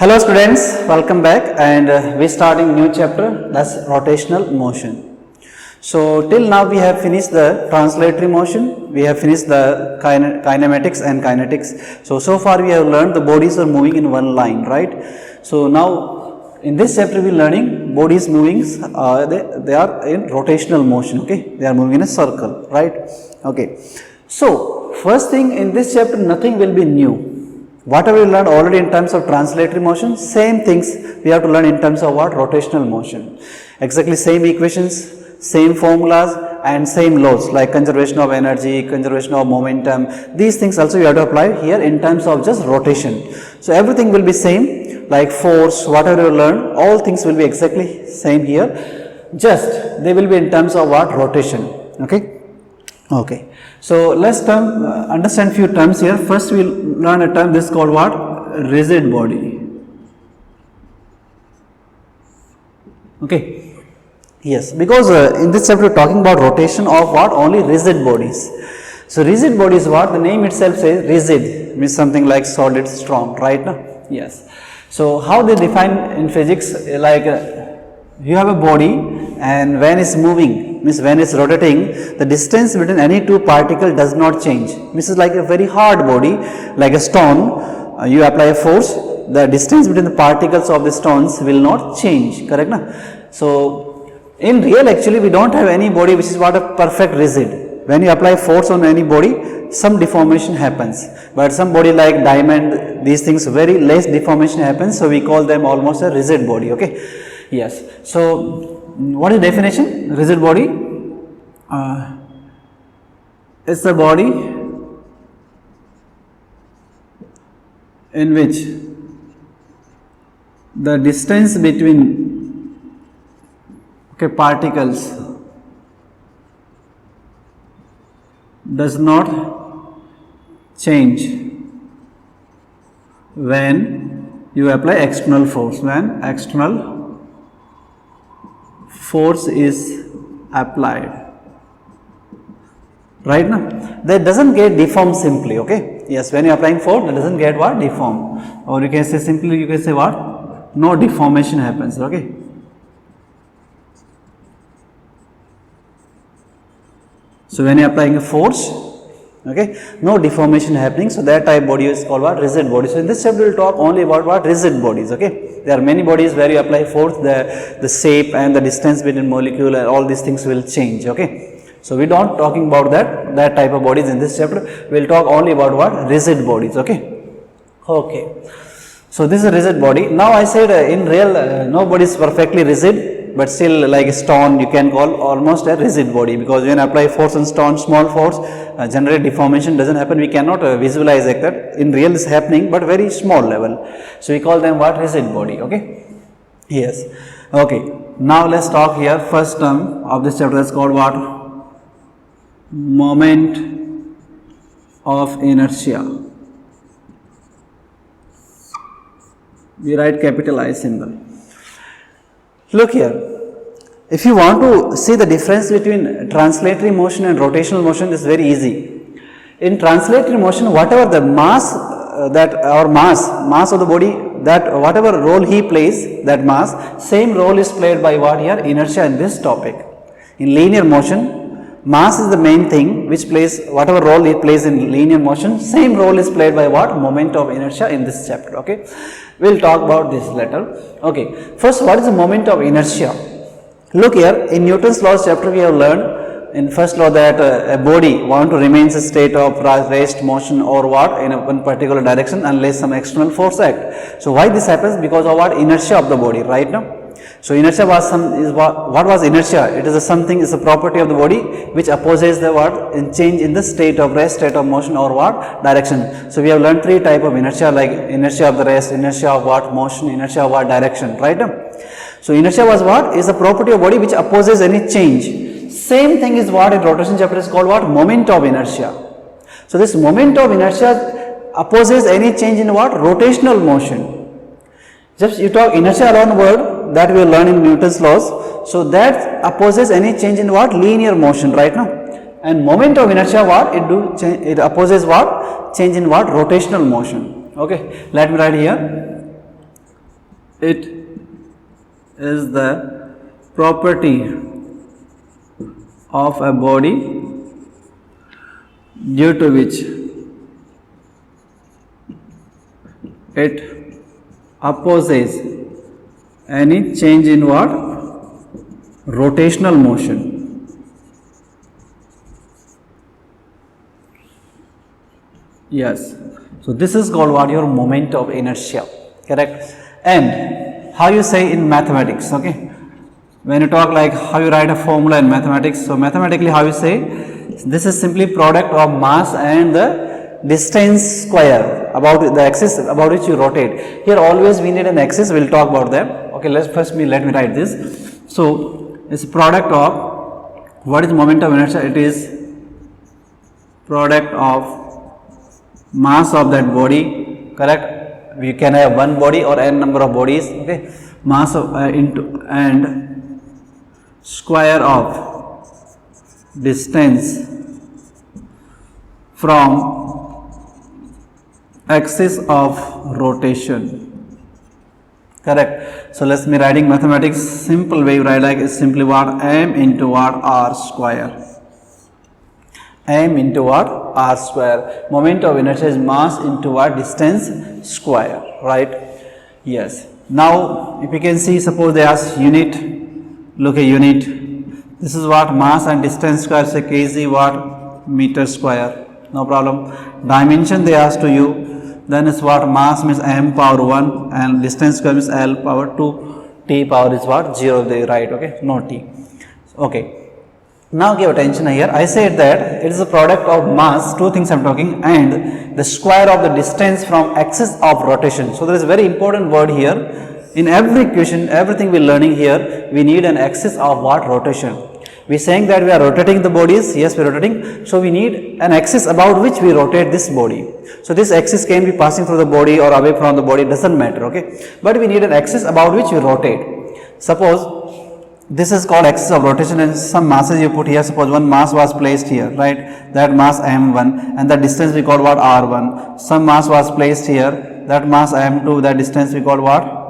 Hello students, welcome back and we're starting new chapter, that's rotational motion. So till now we have finished the translatory motion, we have finished the kinematics and kinetics. So far we have learned the bodies are moving in one line, right? So now in this chapter we are learning bodies moving, they are in rotational motion, okay? They are moving in a circle, right? Okay. So first thing in this chapter nothing will be new. Whatever we learned already in terms of translatory motion, same things we have to learn in terms of what? Rotational motion. Exactly same equations, same formulas and same laws like conservation of energy, conservation of momentum. These things also you have to apply here in terms of just rotation. So everything will be same like force, whatever you learn, all things will be exactly same here. Just they will be in terms of what? Rotation. Okay. Okay. So let's understand few terms here. First we will learn a term, this is called what? Rigid body. Okay. Yes, because in this chapter we are talking about rotation of what? Only rigid bodies. So rigid body is what? The name itself says rigid, means something like solid, strong, right? No? Yes. So how they define in physics, like you have a body and when it's moving, means when it's rotating, the distance between any two particles does not change. This is like a very hard body, like a stone, you apply a force, the distance between the particles of the stones will not change, correct? Na? So in real actually we don't have any body which is what a perfect rigid. When you apply force on any body, some deformation happens, but some body like diamond, these things very less deformation happens, so we call them almost a rigid body, okay? Yes. So what is definition? Rigid body? It's a body in which the distance between particles does not change when you apply external force. When external force is applied, right? Now that doesn't get deformed simply, okay? Yes, when you are applying force, that doesn't get what? Deformed, or you can say simply, you can say what? No deformation happens, okay? So when you are applying a force, okay, no deformation happening, so that type body is called what? Rigid body. So in this chapter we will talk only about what? Rigid bodies, okay? There are many bodies where you apply force, the shape and the distance between molecule and all these things will change, okay? So we don't talking about that type of bodies in this chapter. We will talk only about what? Rigid bodies, okay? Okay. So this is a rigid body. Now I said in real nobody is perfectly rigid, but still like a stone you can call almost a rigid body, because when you apply force on stone, small force, generally deformation doesn't happen. We cannot visualize like that. In real is happening, but very small level. So we call them what? Rigid body, okay? Yes. Okay. Now let's talk here. First term of this chapter is called what? Moment of inertia. We write capital I symbol. Look here. If you want to see the difference between translatory motion and rotational motion, is very easy. In translatory motion, whatever the mass mass of the body, that whatever role he plays, that mass, same role is played by what here? Inertia in this topic. In linear motion, mass is the main thing which plays whatever role it plays in linear motion, same role is played by what? Moment of inertia in this chapter, okay? We will talk about this later. Okay. First, what is the moment of inertia? Look here, in Newton's laws chapter we have learned in first law that a body want to remain in a state of rest, motion or what in one particular direction unless some external force act. So why this happens? Because of what? Inertia of the body, right now. So inertia was what was inertia? It is a property of the body which opposes the what? In change in the state of rest, state of motion or what? Direction. So we have learned three type of inertia, like inertia of the rest, inertia of what? Motion, inertia of what? Direction, right? So inertia was what? Is a property of body which opposes any change. Same thing is what in rotation chapter is called what? Moment of inertia. So this moment of inertia opposes any change in what? Rotational motion. Just you talk inertia alone word that we will learn in Newton's laws. So that opposes any change in what? Linear motion, right now. And moment of inertia what? It opposes what? Change in what? Rotational motion. Okay. Let me write here. It is the property of a body due to which it opposes any change in what? Rotational motion. Yes. So this is called what? Your moment of inertia. Correct? And how you say in mathematics, okay? When you talk like how you write a formula in mathematics, so mathematically how you say, this is simply product of mass and the distance square about the axis about which you rotate. Here always we need an axis, we will talk about them. Okay, let me write this. So it's product of, what is moment of inertia? It is product of mass of that body, correct? We can have one body or n number of bodies, okay? Mass of into and square of distance from axis of rotation, correct? So let's be writing mathematics simple way. You write like is simply what? M into what? R square. M into what? R square. Moment of inertia is mass into what? Distance square, right? Yes. Now if you can see, suppose they ask unit, look at unit. This is what? Mass and distance square, say kg what? Meter square. No problem. Dimension they ask to you, then is what? Mass means m power 1 and distance square means l power 2. T power is what? 0 they write, okay? No t. Okay. Now give attention here. I said that it is a product of mass, two things I am talking, and the square of the distance from axis of rotation. So there is a very important word here. In every equation, everything we are learning here, we need an axis of what? Rotation. We are saying that we are rotating the bodies. Yes, we are rotating. So we need an axis about which we rotate this body. So this axis can be passing through the body or away from the body, doesn't matter, okay? But we need an axis about which we rotate. Suppose this is called axis of rotation and some masses you put here. Suppose one mass was placed here, right? That mass m1 and the distance we call what? r1. Some mass was placed here, that mass m2, that distance we call what?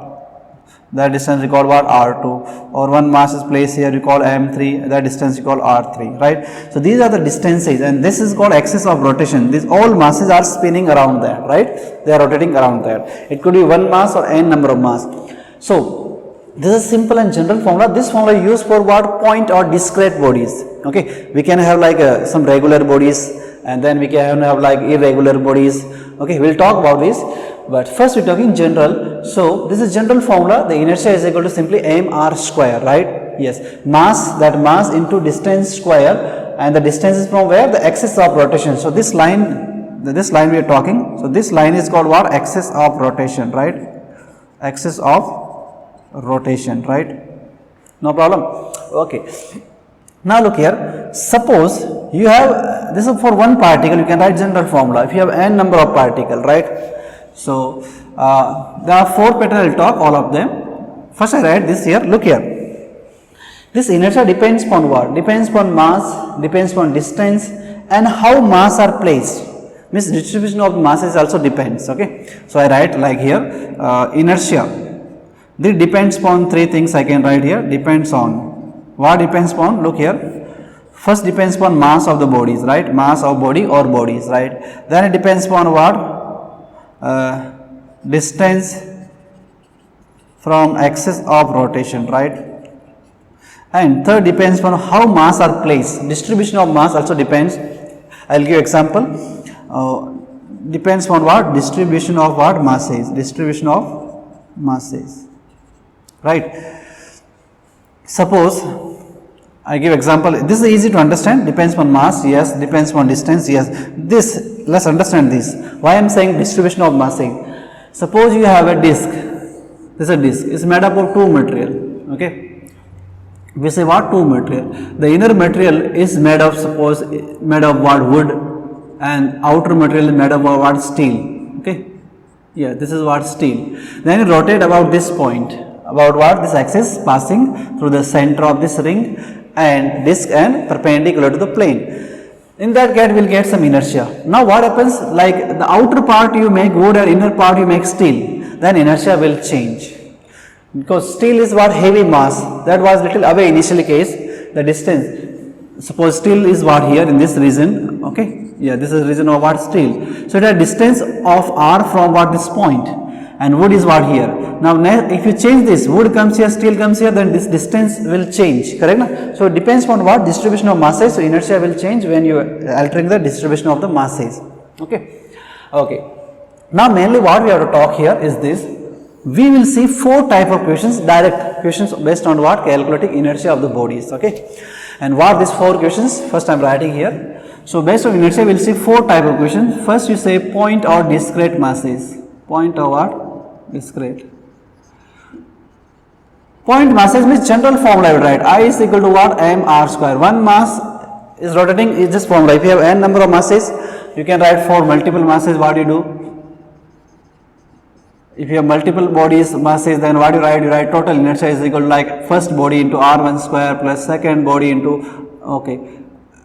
That distance we call what? r2. Or one mass is placed here, we call m3, that distance we call r3, right? So these are the distances and this is called axis of rotation. These all masses are spinning around there, right? They are rotating around there. It could be one mass or n number of mass. So this is simple and general formula. This formula is used for what? Point or discrete bodies. Okay, we can have like some regular bodies and then we can have like irregular bodies. Okay, we will talk about this, but first we are talking general. So this is general formula. The inertia is equal to simply mr square, right? Yes, mass, that mass into distance square, and the distance is from where? The axis of rotation. So this line we are talking. So this line is called what? Axis of rotation, right? Axis of rotation, right? No problem. Okay. Now look here. Suppose you have, this is for one particle, you can write general formula. If you have n number of particle, right? So there are four patterns. I will talk all of them. First I write this here. Look here. This inertia depends upon what? Depends upon mass, depends upon distance, and how mass are placed. Means distribution of masses also depends. Okay. So I write like here inertia. This depends upon three things I can write here. Depends on. What depends upon? Look here. First depends upon mass of the bodies, right? Mass of body or bodies, right? Then it depends upon what? Distance from axis of rotation, right? And third depends upon how mass are placed. Distribution of mass also depends. I will give example. Depends on what? Distribution of what? Masses. Distribution of masses. Right. Suppose I give example. This is easy to understand. Depends on mass. Yes. Depends on distance. Yes. This, let's understand this. Why I am saying distribution of massing. Suppose you have a disc. This is a disc. It's made up of two material. Okay. We say what? Two material. The inner material is made of, suppose, made of what? Wood, and outer material is made of what? Steel. Okay. Yeah. This is what? Steel. Then you rotate about this point. About what? This axis passing through the center of this ring and disc and perpendicular to the plane. In that case, we will get some inertia. Now what happens? Like the outer part you make wood and inner part you make steel. Then inertia will change. because steel is what, heavy mass, that was little away initially case, the distance, suppose steel is what here in this region, okay, yeah, this is region of what, steel, so it has distance of r from what, this point, and wood is what here. Now if you change this, wood comes here, steel comes here, then this distance will change, correct na? So it depends on what, distribution of masses, so inertia will change when you are altering the distribution of the masses, okay. Now mainly what we have to talk here is this, we will see 4 type of questions, direct questions based on what, calculating inertia of the bodies, okay. And what these 4 questions, first I am writing here. So based on inertia we will see 4 type of questions. First you say point or discrete masses, point or what, discrete. Point masses means general formula I will write, I is equal to what, m r square. One mass is rotating, is this formula. If you have n number of masses, you can write for multiple masses, what you do? If you have multiple bodies masses, then what you write? You write total inertia is equal to like first body into r1 square plus second body into, okay,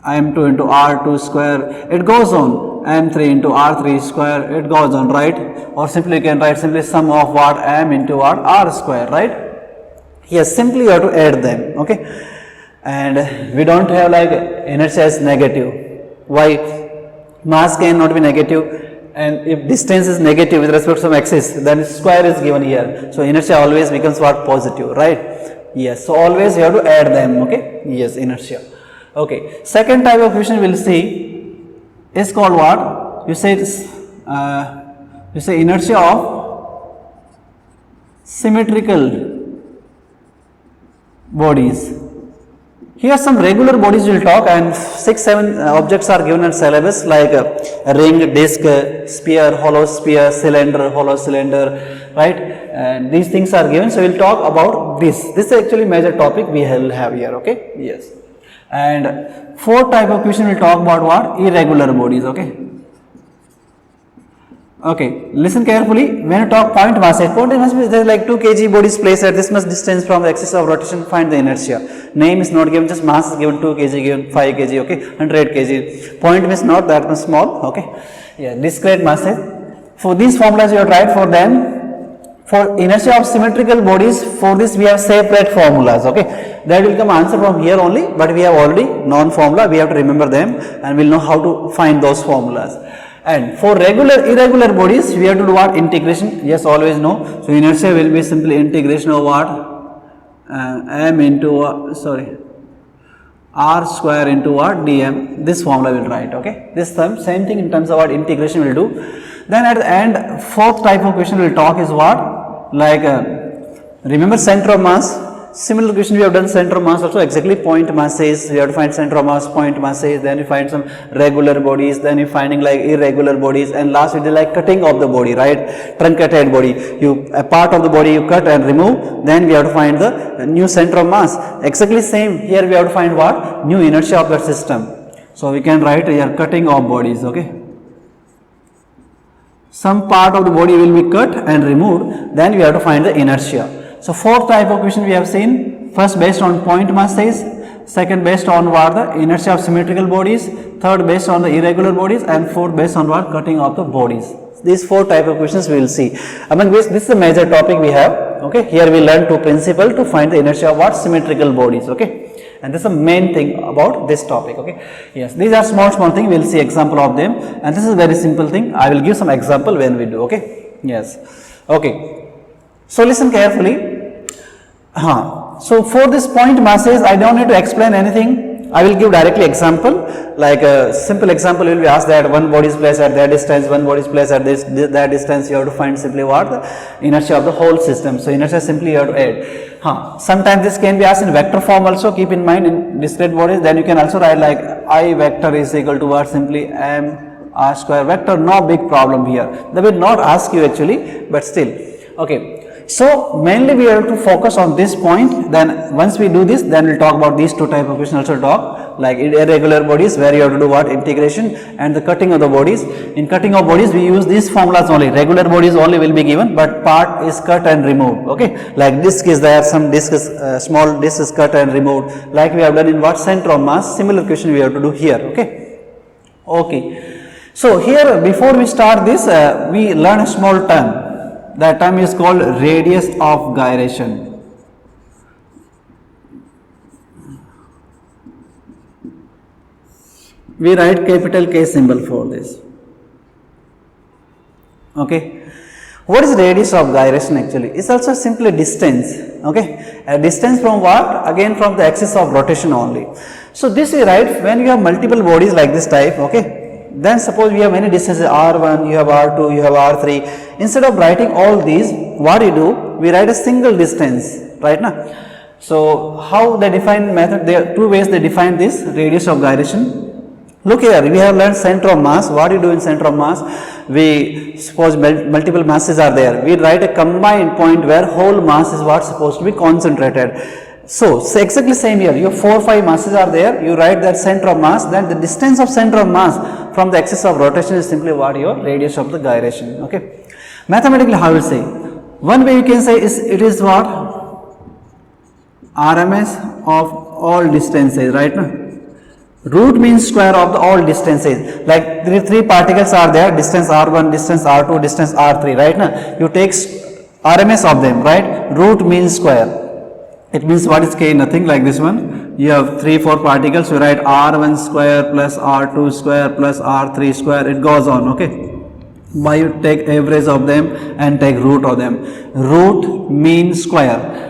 m2 into r2 square, it goes on, m3 into r3 square, it goes on, right? Or simply you can write simply sum of what, m into what, r square, right? Yes, simply you have to add them, okay. And we don't have like inertia is negative. Why? Mass cannot be negative. And if distance is negative with respect to some axis, then square is given here. So inertia always becomes what, positive, right? Yes. So always you have to add them, okay? Yes, inertia. Okay. Second type of question we'll see is called what? You say inertia of symmetrical bodies. Here some regular bodies will talk, and 6-7 objects are given in syllabus like a ring, disc, sphere, hollow sphere, cylinder, hollow cylinder, right? And these things are given, so we will talk about this. This is actually major topic we will have here, okay? Yes. And 4th type of question we will talk about what? Irregular bodies, okay? Okay, listen carefully. When you talk point mass, there is like 2 kg bodies placed at this much distance from the axis of rotation, find the inertia. Name is not given, just mass is given, 2 kg given, 5 kg, okay, 100 kg. Point means not that much small, okay. Yeah, discrete masses. For these formulas you have tried for them. For inertia of symmetrical bodies, for this we have separate formulas, okay. That will come answer from here only, but we have already known formula, we have to remember them and we will know how to find those formulas. And for irregular bodies, we have to do what? Integration. Yes, always know. So inertia will be simply integration of what? M into r square into what? Dm. This formula will write. Okay. This same thing in terms of what integration will do. Then at the end, 4th type of question we will talk is what? Like remember center of mass. Similar question we have done center of mass also, exactly point masses, we have to find center of mass, point masses, then you find some regular bodies, then you finding like irregular bodies, and last we did like cutting of the body, right, truncated body, a part of the body you cut and remove, then we have to find the new center of mass. Exactly same, here we have to find what? New inertia of that system. So we can write here cutting of bodies, okay. Some part of the body will be cut and removed, then we have to find the inertia. So 4th type of question we have seen, first based on point masses, second based on what, the inertia of symmetrical bodies, third based on the irregular bodies, and 4th based on what, cutting of the bodies. These 4 type of questions we will see. Among which this is a major topic we have, okay. Here we learn 2 principles to find the inertia of what, symmetrical bodies, okay. And this is the main thing about this topic, okay. Yes, these are small things, we will see example of them, and this is a very simple thing. I will give some example when we do, okay. Yes, okay. So listen carefully. So for this point masses, I don't need to explain anything. I will give directly example. Like a simple example will be asked that one body is placed at that distance, one body is placed at that distance. You have to find simply what, the inertia of the whole system. So inertia simply you have to add. Sometimes this can be asked in vector form also. Keep in mind in discrete bodies. Then you can also write like I vector is equal to what, simply m r square vector. No big problem here. They will not ask you actually, but still, okay. So mainly we have to focus on this point. Then once we do this, then we'll talk about these 2 type of questions also talk, like irregular bodies where you have to do what, integration, and the cutting of the bodies. In cutting of bodies we use these formulas only. Regular bodies only will be given, but part is cut and removed, okay. Like disc is there, some disc is small disc is cut and removed, like we have done in what, center of mass. Similar question we have to do here, okay. Okay. So here before we start this, we learn a small term. That term is called radius of gyration. We write capital K symbol for this. Okay. What is radius of gyration actually? It's also simply distance. Okay. A distance from what? Again from the axis of rotation only. So this we write when you have multiple bodies like this type. Okay. Then suppose we have many distances R1, you have R2, you have R3. Instead of writing all these, what you do? We write a single distance. Right now. So how they define method? There are two ways they define this radius of gyration. Look here, we have learned center of mass. What do you do in center of mass? We suppose multiple masses are there. We write a combined point where whole mass is what supposed to be concentrated. So exactly same here. Your 4 or 5 masses are there. You write that center of mass. Then the distance of center of mass from the axis of rotation is simply what your radius of the gyration. Okay. Mathematically, how will say? One way you can say is it is what RMS of all distances. Right now. Root means square of the all distances. Like three particles are there, distance R1, distance R2, distance R3, right now. You take RMS of them, right? Root means square. It means what is K? Nothing like this one. You have 3, 4 particles, you write R1 square plus R2 square plus R3 square, it goes on, okay? Why you take average of them and take root of them. Root means square.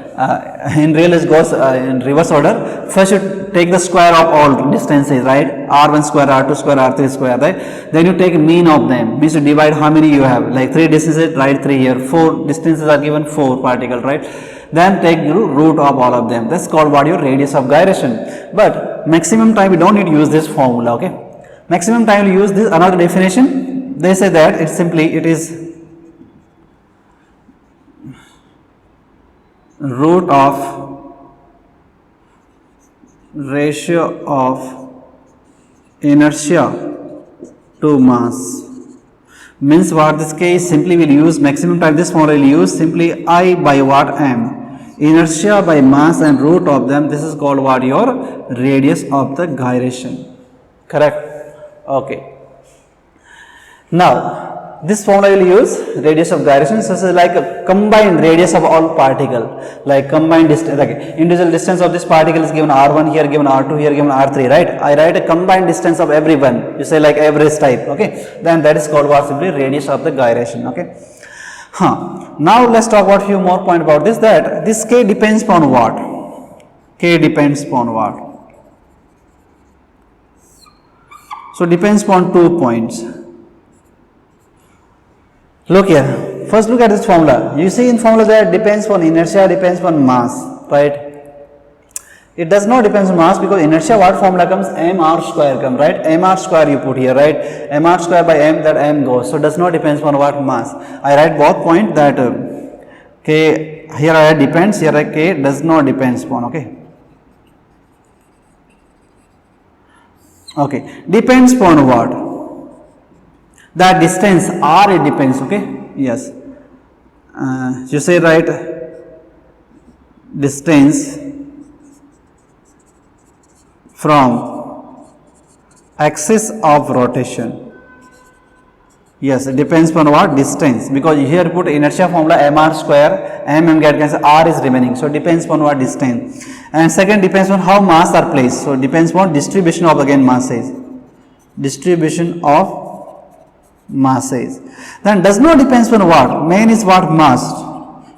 In real it goes in reverse order. First you take the square of all distances, right? R1 square, R2 square, R3 square, right? Then you take mean of them, means you divide how many you have, like 3 distances, write 3 here, 4 distances are given 4 particles, right? Then take root of all of them. That's called what your radius of gyration. But maximum time we don't need to use this formula, okay? Maximum time we use this another definition. They say that it's simply it is root of ratio of inertia to mass. Means what this case simply will use maximum time this formula will use simply I by what m. Inertia by mass and root of them, this is called what your radius of the gyration. Correct? Okay. Now this formula will use radius of gyration. So this is like a combined radius of all particle, like combined distance, like individual distance of this particle is given R1 here, given R2 here, given R3, right? I write a combined distance of everyone. You say like average type, okay? Then that is called what? Simply radius of the gyration, okay? Now let's talk about few more point about this, that this K depends upon what? K depends upon what? So depends upon 2 points. Look here, first look at this formula. You see in formula that depends on inertia, depends on mass, right? It does not depend on mass because inertia what formula comes? mr square comes, right? Mr square you put here, right? Mr square by m, that m goes. So does not depend on what mass. I write both point that K, here I write depends, here I write K does not depends upon, okay? Okay, depends upon what? That distance R it depends, okay? Yes. You say right distance from axis of rotation. Yes, it depends upon what? Distance. Because here you put inertia formula mr square, m get cancelled, R is remaining. So it depends upon what distance. And second depends on how mass are placed. So it depends upon distribution of again masses. Distribution of masses. Then does not depends on what? Main is what? Mass.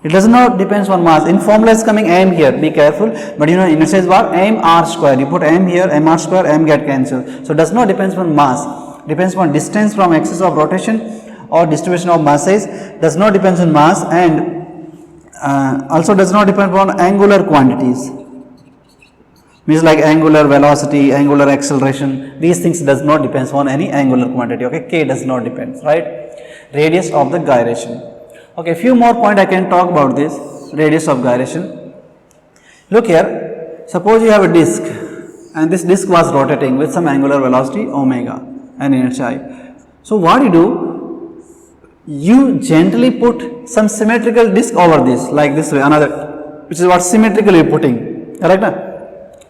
It does not depends on mass. In formula is coming m here. Be careful. But you know inertia is what? mr square. You put m here, mr square, m get cancelled. So does not depends on mass. Depends on distance from axis of rotation or distribution of masses. Does not depends on mass and also does not depend on angular quantities. Means like angular velocity, angular acceleration, these things does not depends on any angular quantity, okay? K does not depends, right? Radius of the gyration. Okay, few more point I can talk about this radius of gyration. Look here, suppose you have a disc and this disc was rotating with some angular velocity omega and inertia I. So what you do? You gently put some symmetrical disc over this, like this way, another, which is what symmetrically putting, correct?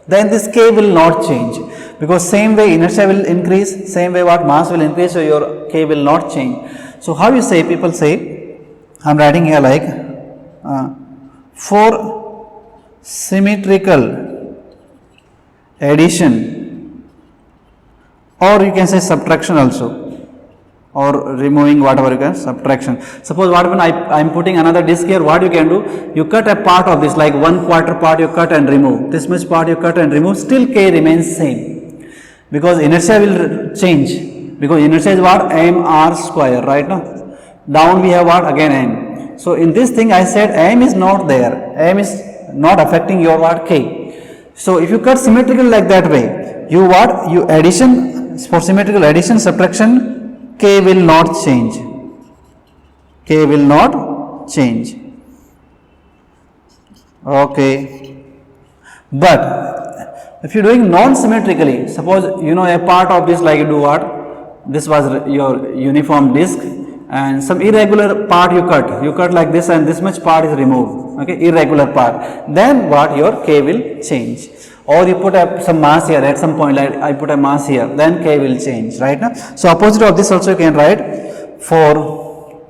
Then this K will not change because same way inertia will increase, same way what mass will increase, so your K will not change. So how you say, people say I am writing here like for symmetrical addition, or you can say subtraction also, or removing whatever you can, subtraction. Suppose what when I am putting another disk here, what you can do, you cut a part of this, like 1/4 part you cut and remove, this much part you cut and remove, still K remains same, because inertia will change, because inertia is what, mr square, right now. Down we have what, again m. So in this thing I said m is not there, m is not affecting your what, K. So if you cut symmetrical like that way, you what, you addition, for symmetrical addition, subtraction, K will not change, K will not change, okay. But if you are doing non-symmetrically, suppose you know a part of this, like you do what, this was your uniform disk and some irregular part you cut like this and this much part is removed, okay, irregular part, then what, your K will change. Or you put some mass here at some point, like I put a mass here, then K will change, right now. So opposite of this also you can write for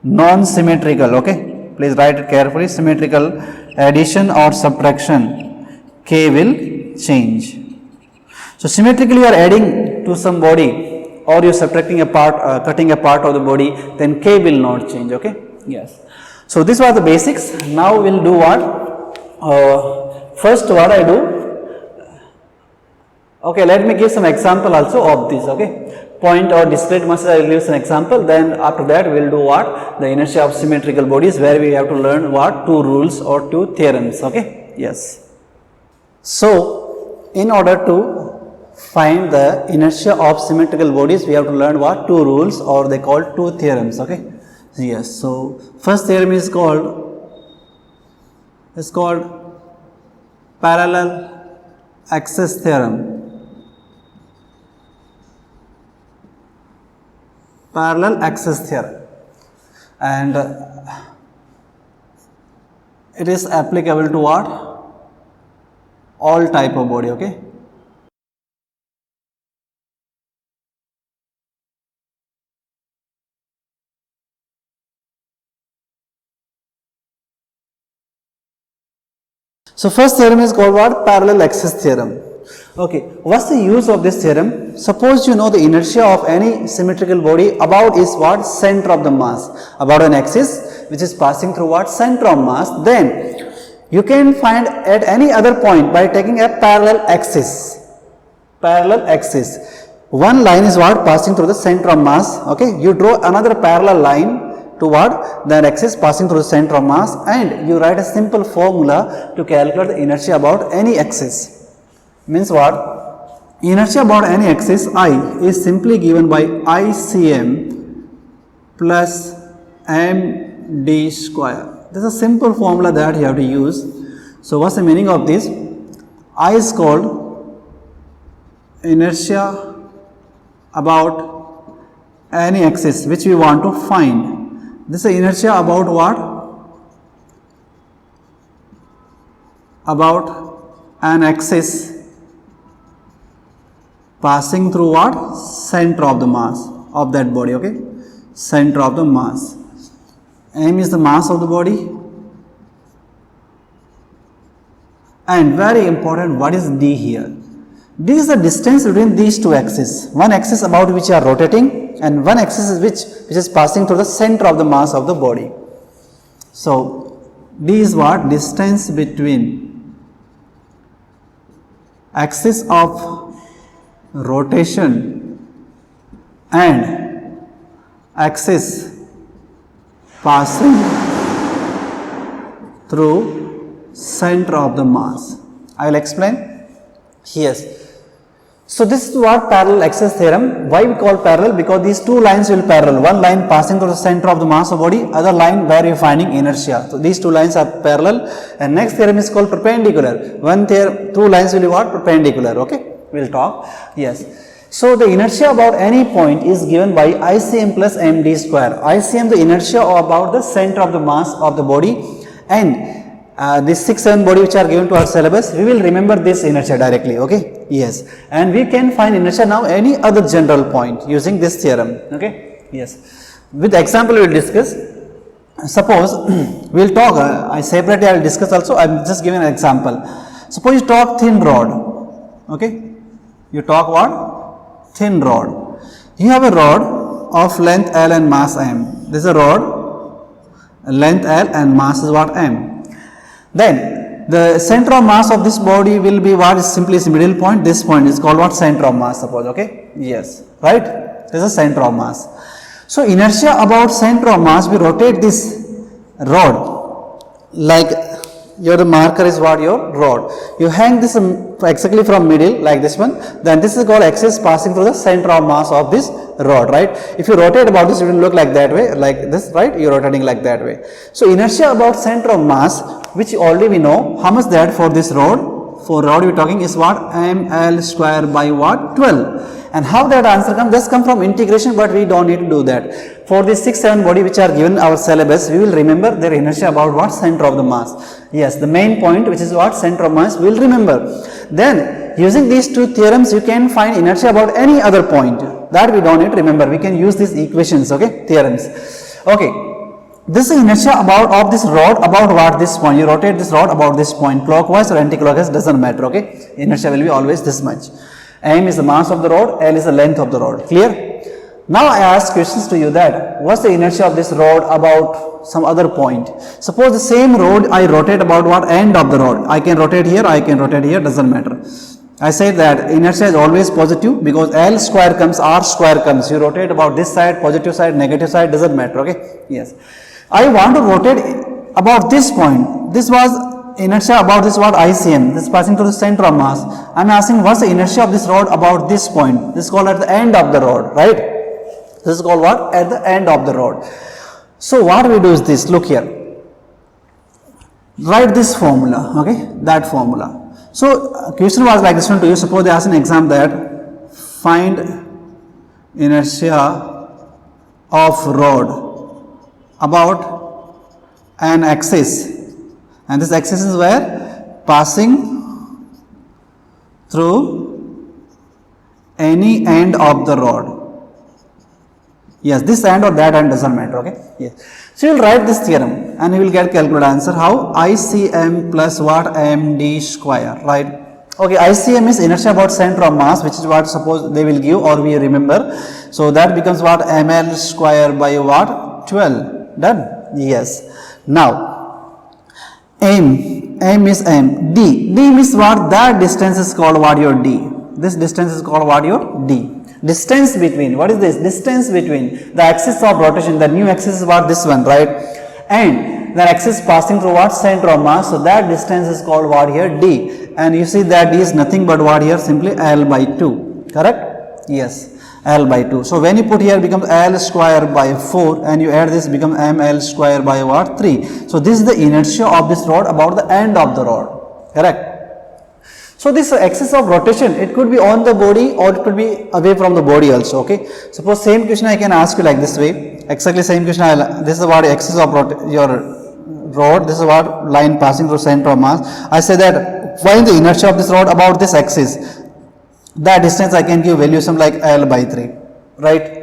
non-symmetrical, okay, please write it carefully, symmetrical addition or subtraction, K will change. So symmetrically you are adding to some body, or you are subtracting a part, cutting a part of the body, then K will not change, okay, yes. So this was the basics. Now we will do what, first what I do, okay, let me give some example also of this, okay, point or discrete masses, I will give some example, then after that we will do what, the inertia of symmetrical bodies, where we have to learn what, two rules or two theorems, okay, yes. So in order to find the inertia of symmetrical bodies, we have to learn what, two rules, or they call two theorems, okay, yes. So first theorem is called parallel axis theorem, parallel axis theorem, and it is applicable to what, all type of body, okay. So first theorem is called what, parallel axis theorem. Okay, what's the use of this theorem? Suppose you know the inertia of any symmetrical body about is what, center of the mass, about an axis which is passing through what, center of mass, then you can find at any other point by taking a parallel axis. Parallel axis, one line is what, passing through the center of mass, okay, you draw another parallel line to what, that axis passing through the center of mass, and you write a simple formula to calculate the inertia about any axis. Means what, inertia about any axis I is simply given by ICM plus md square. This is a simple formula that you have to use. So what's the meaning of this? I is called inertia about any axis which we want to find. This is inertia about what? About an axis passing through what? Center of the mass of that body, okay? Center of the mass. M is the mass of the body. And very important, what is D here? D is the distance between these two axes. One axis about which you are rotating, and one axis is which is passing through the center of the mass of the body. So D is what? Distance between axis of rotation and axis passing through center of the mass. I will explain. Yes. So this is what parallel axis theorem. Why we call parallel? Because these two lines will parallel. One line passing through the center of the mass of body, other line where you are finding inertia. So these two lines are parallel. And next theorem is called perpendicular. Two lines will be what? Perpendicular. Okay. We will talk. Yes. So the inertia about any point is given by ICM plus md square. ICM the inertia about the center of the mass of the body, and this 6-7 body which are given to our syllabus, we will remember this inertia directly, okay? Yes. And we can find inertia now any other general point using this theorem, okay? Yes. With example we will discuss. Suppose we'll talk, I separately I'll discuss also, I'm just giving an example. Suppose you talk thin rod, okay, you talk what? Thin rod. You have a rod of length L and mass M. This is a rod, length L and mass is what? M. Then the center of mass of this body will be what? Is simply its middle point. This point is called what? Center of mass, suppose, okay, yes, right, this is a center of mass. So inertia about center of mass, we rotate this rod like your marker is what? Your rod. You hang this exactly from middle like this one, then this is called axis passing through the center of mass of this rod, right? If you rotate about this, it will look like that way, like this, right? You are rotating like that way. So inertia about center of mass, which already we know, how much that for this rod? For rod we are talking is what? ml square by what? 12. And how that answer comes? Just come from integration, but we don't need to do that. For the 6-7 body which are given our syllabus, we will remember their inertia about what? Center of the mass. Yes, the main point, which is what? Center of mass, we will remember. Then using these two theorems, you can find inertia about any other point. That we don't need to remember. We can use these equations, okay, theorems. Okay, this is inertia about of this rod about what? This point. You rotate this rod about this point, clockwise or anti-clockwise, doesn't matter, okay. Inertia will be always this much. M is the mass of the rod, L is the length of the rod. Clear? Now I ask questions to you that what's the inertia of this rod about some other point? Suppose the same rod I rotate about what? End of the rod. I can rotate here, I can rotate here, doesn't matter. I say that inertia is always positive because L square comes, R square comes. You rotate about this side, positive side, negative side, doesn't matter, okay? Yes. I want to rotate about this point. This was inertia about this what? ICM. This is passing through the center of mass. I am asking what's the inertia of this rod about this point. This is called at the end of the rod, right? This is called what? At the end of the rod. So what we do is this, look here. Write this formula, okay? That formula. So question was like this one to you. Suppose they ask an exam that find inertia of rod about an axis. And this axis is where? Passing through any end of the rod. Yes, this end or that end doesn't matter, okay? Yes. So you will write this theorem and you will get calculated answer. How? ICM plus what? MD square, right? Okay, ICM is inertia about center of mass, which is what suppose they will give or we remember. So that becomes what? ML square by what? 12. Done? Yes. Now, M is M. D means what? That distance is called what? Your D. This distance is called what? Your D. Distance between, what is this? Distance between the axis of rotation, the new axis is what? This one, right? And the axis passing through what? Center of mass. So that distance is called what here? D. And you see that D is nothing but what here? Simply L by 2. Correct? Yes. L by 2. So when you put here becomes L square by 4 and you add this becomes ML square by what? 3. So this is the inertia of this rod about the end of the rod. Correct? So this axis of rotation, it could be on the body or it could be away from the body also, okay. Suppose same question I can ask you like this way, exactly same question, this is what axis of your rod, this is what line passing through center of mass. I say that find the inertia of this rod about this axis. That distance I can give value some like L by 3, right.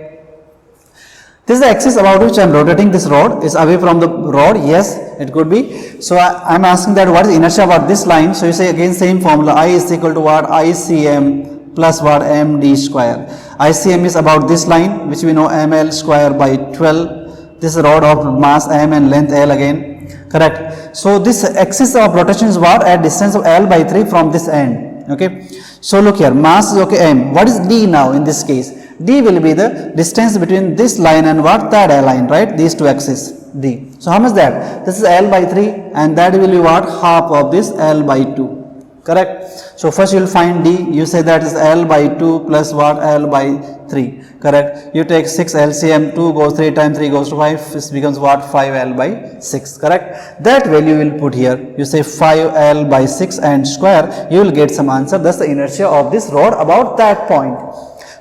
This is the axis about which I am rotating this rod, is away from the rod, yes, it could be. So I am asking that what is inertia about this line. So you say again same formula, I is equal to what? ICM plus what? MD square. ICM is about this line which we know ML square by 12. This rod of mass M and length L again, correct. So this axis of rotation is what? At distance of L by 3 from this end, okay. So look here, mass is okay M. What is D now in this case? D will be the distance between this line and what? That line, right? These two axes, D. So how much that? This is L by 3 and that will be what? Half of this L by 2, correct? So first you will find D, you say that is L by 2 plus what? L by 3, correct? You take 6 LCM, 2 goes 3 times 3 goes to 5, this becomes what? 5L by 6, correct? That value you will put here, you say 5L by 6 and square, you will get some answer. That's the inertia of this rod about that point.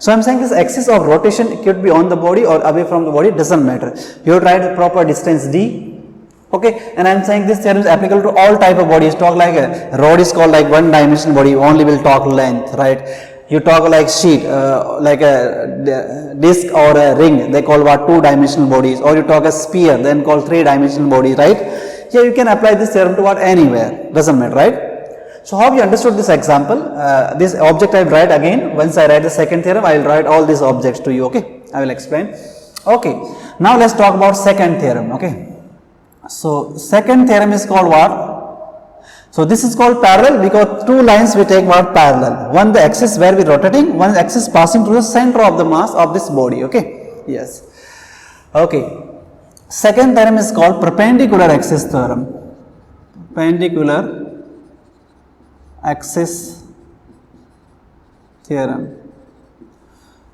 So I am saying this axis of rotation could be on the body or away from the body, doesn't matter. You have to write the proper distance D, okay, and I am saying this theorem is applicable to all type of bodies. Talk like a rod is called like one dimensional body, only will talk length, right? You talk like sheet, like a disc or a ring, they call what, two-dimensional bodies, or you talk a sphere, then called three-dimensional body, right? Here you can apply this theorem to what, anywhere, doesn't matter, right? So how you understood this example? This object I will write again. Once I write the second theorem, I will write all these objects to you. Okay, I will explain. Okay, now let's talk about second theorem. Okay, so second theorem is called what? So this is called parallel because two lines we take what, parallel. One the axis where we rotating, one axis passing through the center of the mass of this body. Okay, yes. Okay, second theorem is called perpendicular axis theorem. Perpendicular axis theorem.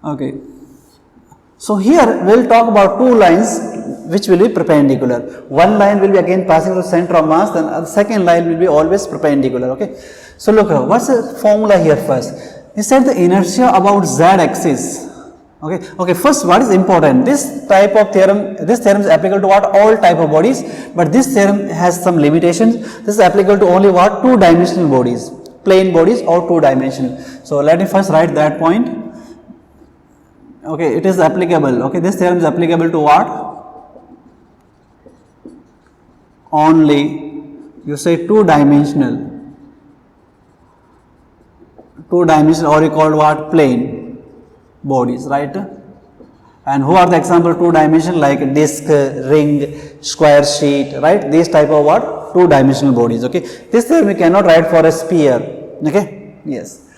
Okay, so here we will talk about two lines which will be perpendicular. One line will be again passing through the center of mass, then the second line will be always perpendicular. Okay, so look here, what's the formula here first? He said the inertia about z axis. Okay, first what is important, this type of theorem, this theorem is applicable to what, all type of bodies, but this theorem has some limitations. This is applicable to only what, two-dimensional bodies, plane bodies or two-dimensional. So let me first write that point. Okay, it is applicable, okay, this theorem is applicable to what, only, you say two-dimensional, or you call what, plane bodies, right? And who are the example two-dimensional, like disc, ring, square sheet, right? These type of what, two-dimensional bodies. Okay, this theorem we cannot write for a sphere. Okay, yes.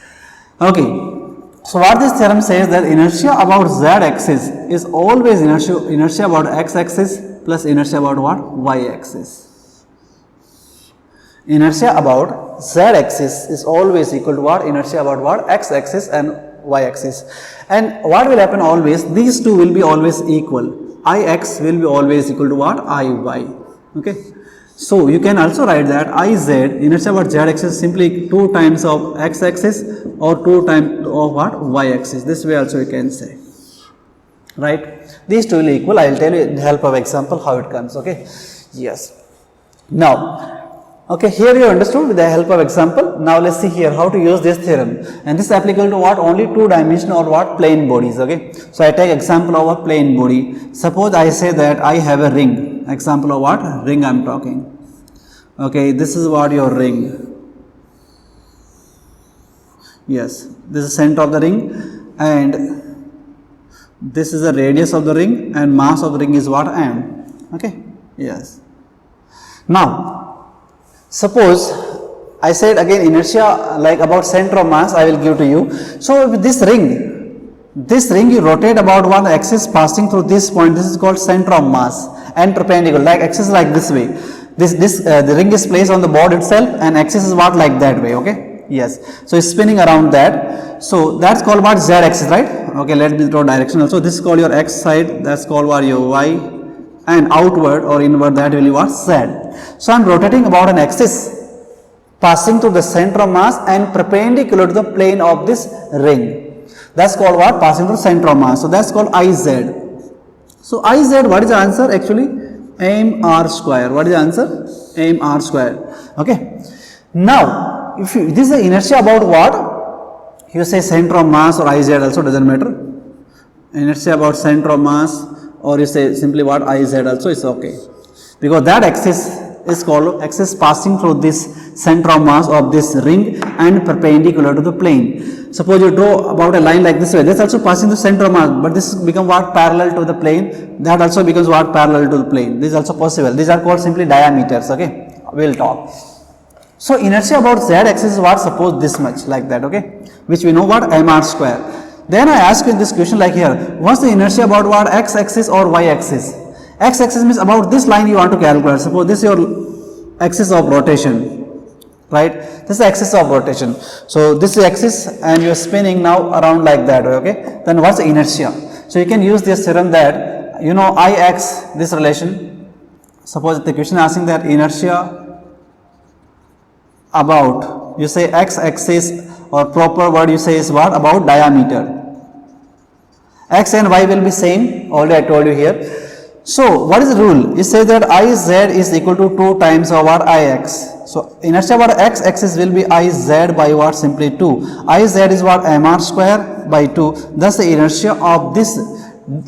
Okay, so what this theorem says, that inertia about z axis is always inertia about x axis plus inertia about what, y axis. Inertia about z axis is always equal to what, inertia about what, x axis and y axis. And what will happen always, these two will be always equal, ix will be always equal to what, iy. Okay, so you can also write that iz, inertia about z axis, simply 2 times of x axis or 2 times of what, y axis. This way also you can say, right? These two will equal. I will tell you with the help of example how it comes. Okay, yes. Now, okay, here you understood with the help of example. Now let's see here how to use this theorem, and this is applicable to what, only two-dimensional or what, plane bodies. Okay, so I take example of a plane body. Suppose I say that I have a ring. Example of what, ring I am talking. Okay, this is what your ring. Yes, this is center of the ring, and this is the radius of the ring, and mass of the ring is what, m. Okay, yes. Now, suppose I said again inertia like about center of mass I will give to you. So with this ring you rotate about one axis passing through this point. This is called center of mass and perpendicular, like axis like this way. The ring is placed on the board itself, and axis is what, like that way. Okay, yes. So it's spinning around that. So that's called what, z axis, right? Okay, let me draw direction also. This is called your x side. That's called what, your y, and outward or inward, that will be what, z. So I'm rotating about an axis passing through the center of mass and perpendicular to the plane of this ring. That's called what, passing through center of mass. So that's called iz. So iz, what is the answer actually? mr square. What is the answer? mr square. Okay. Now, if you, this is the inertia about what? You say center of mass or iz also, doesn't matter. Inertia about center of mass, or you say simply what, iz also is okay, because that axis is called axis passing through this center of mass of this ring and perpendicular to the plane. Suppose you draw about a line like this way, that's also passing the center of mass, but this become what, parallel to the plane, that also becomes what, parallel to the plane. This is also possible. These are called simply diameters. Okay, we will talk. So inertia about z axis is what, suppose this much, like that. Okay, which we know what, mr square. Then I ask you this question like here, what's the inertia about what, x axis or y axis? X axis means about this line you want to calculate. Suppose this is your axis of rotation, right? This is the axis of rotation. So this is axis and you are spinning now around like that. Okay, then what's the inertia? So you can use this theorem that, you know, ix, this relation. Suppose the question asking that inertia about, you say x axis, or proper word you say is what, about diameter. X and y will be same, already I told you here. So what is the rule? It says that Iz is equal to 2 times of what Ix. So inertia over x axis will be Iz by what? Simply 2. Iz is what? Mr square by 2. Thus the inertia of this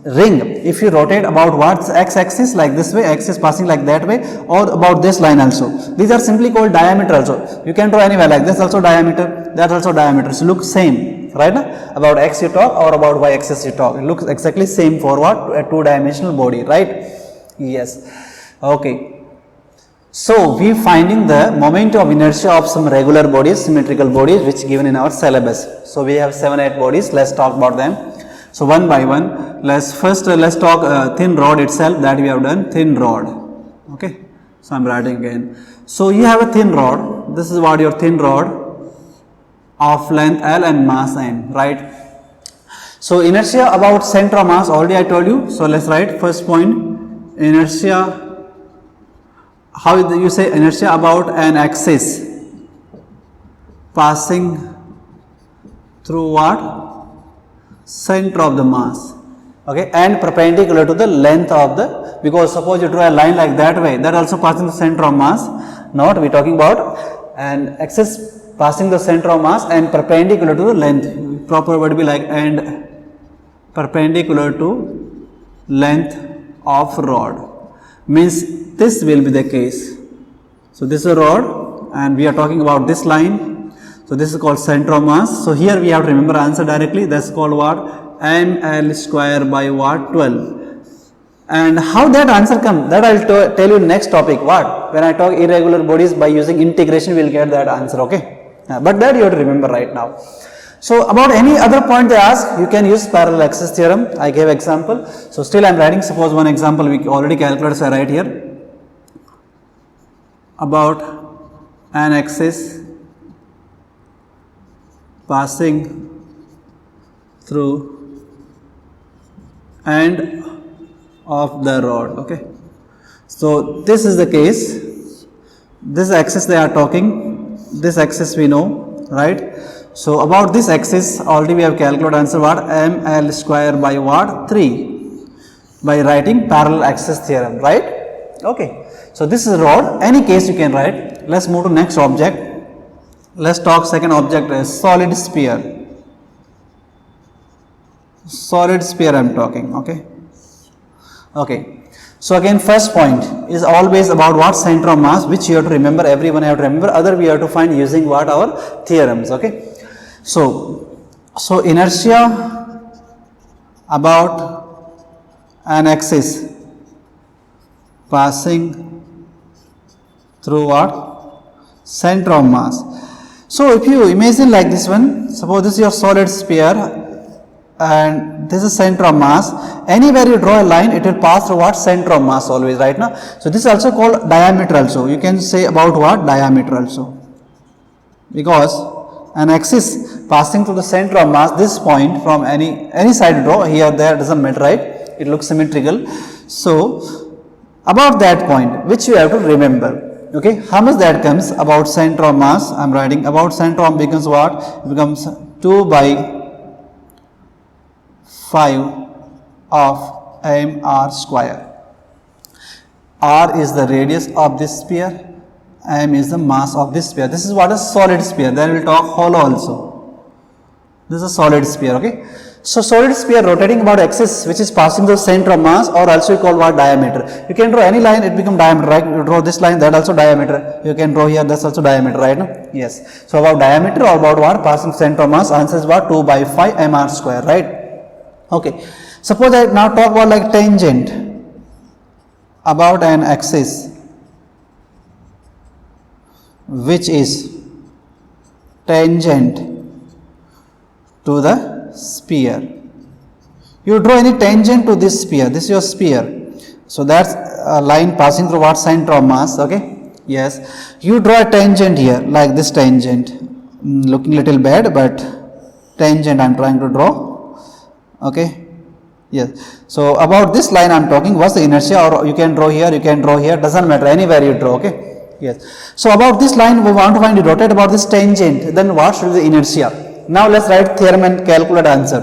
ring, if you rotate about what? X axis like this way, x is passing like that way, or about this line also. These are simply called diameter also. You can draw anywhere like this also diameter, that also diameter. So look same, right? About x you talk or about y axis you talk. It looks exactly same for what? A two-dimensional body, right? Yes. Okay. So we finding the moment of inertia of some regular bodies, symmetrical bodies, which given in our syllabus. So we have 7-8 bodies. Let's talk about them. So one by one, let's talk thin rod itself, that we have done. Thin rod. Okay. So I'm writing again. So you have a thin rod. This is what your thin rod of length L and mass M, right? So inertia about center of mass already I told you. So let's write first point, inertia. How you say inertia about an axis passing through what? Center of the mass. Okay, and perpendicular to the length of the, because suppose you draw a line like that way, that also passing the center of mass. Not we talking about an axis passing the center of mass and perpendicular to the length. Proper word be like and perpendicular to length of rod. Means this will be the case. So this is a rod and we are talking about this line. So this is called center of mass. So here we have to remember answer directly. That's called what? ml square by what? 12. And how that answer comes, that I will tell you next topic. What? When I talk irregular bodies, by using integration we will get that answer. Okay. But that you have to remember right now. So about any other point they ask, you can use parallel axis theorem. I gave example. So still I am writing, suppose one example we already calculated, so I write here. About an axis passing through end of the rod. Okay. So this is the case. This axis they are talking. This axis we know, right? So about this axis already we have calculated answer what? ml square by what? 3 by writing parallel axis theorem, right? Okay. So this is rod. Any case you can write. Let's move to next object. Let's talk second object is solid sphere. Solid sphere I am talking. Okay. Okay. So again first point is always about what? Center of mass, which you have to remember, everyone have to remember, other we have to find using what? Our theorems. Okay. So inertia about an axis passing through what? Center of mass. So if you imagine like this one, suppose this is your solid sphere and this is center of mass. Anywhere you draw a line, it will pass through what? Center of mass always, right now. So this is also called diameter also. You can say about what? Diameter also. Because an axis passing through the center of mass, this point from any side you draw, here, there, doesn't matter, right? It looks symmetrical. So about that point, which you have to remember. Okay, how much that comes? About center of mass, I am writing about center of becomes what? It becomes 2 by 5 of mr square. R is the radius of this sphere, m is the mass of this sphere. This is what a solid sphere. Then we will talk hollow also. This is a solid sphere. Okay. So solid sphere rotating about axis which is passing the center of mass, or also you call what? Diameter. You can draw any line, it become diameter, right? You draw this line, that also diameter. You can draw here, that's also diameter, right? No? Yes. So about diameter or about what? Passing center of mass, answer is what? 2 by 5 mr square, right? Okay. Suppose I now talk about like tangent about an axis which is tangent to the sphere. You draw any tangent to this sphere. This is your sphere. So that's a line passing through what? Center of mass. Okay. Yes. You draw a tangent here, like this tangent. Looking little bad, but tangent I am trying to draw. Okay. Yes. So about this line I am talking, what's the inertia, or you can draw here, doesn't matter, anywhere you draw. Okay. Yes. So about this line we want to find, rotate about this tangent, then what should be the inertia? Now let's write theorem and calculate answer.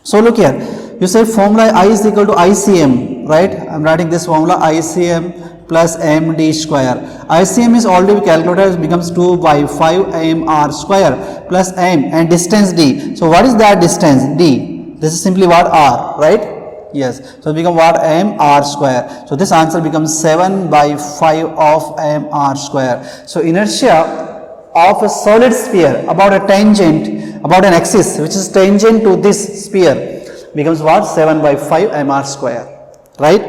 So look here, you say formula I is equal to ICM, right? I am writing this formula ICM plus md square. ICM is already calculated, it becomes 2 by 5 mr square plus m and distance d. So what is that distance? D. This is simply what? R, right? Yes. So it becomes what? mr square. So this answer becomes 7 by 5 of mr square. So inertia of a solid sphere about a tangent, about an axis which is tangent to this sphere becomes what? 7 by 5 mr square, right?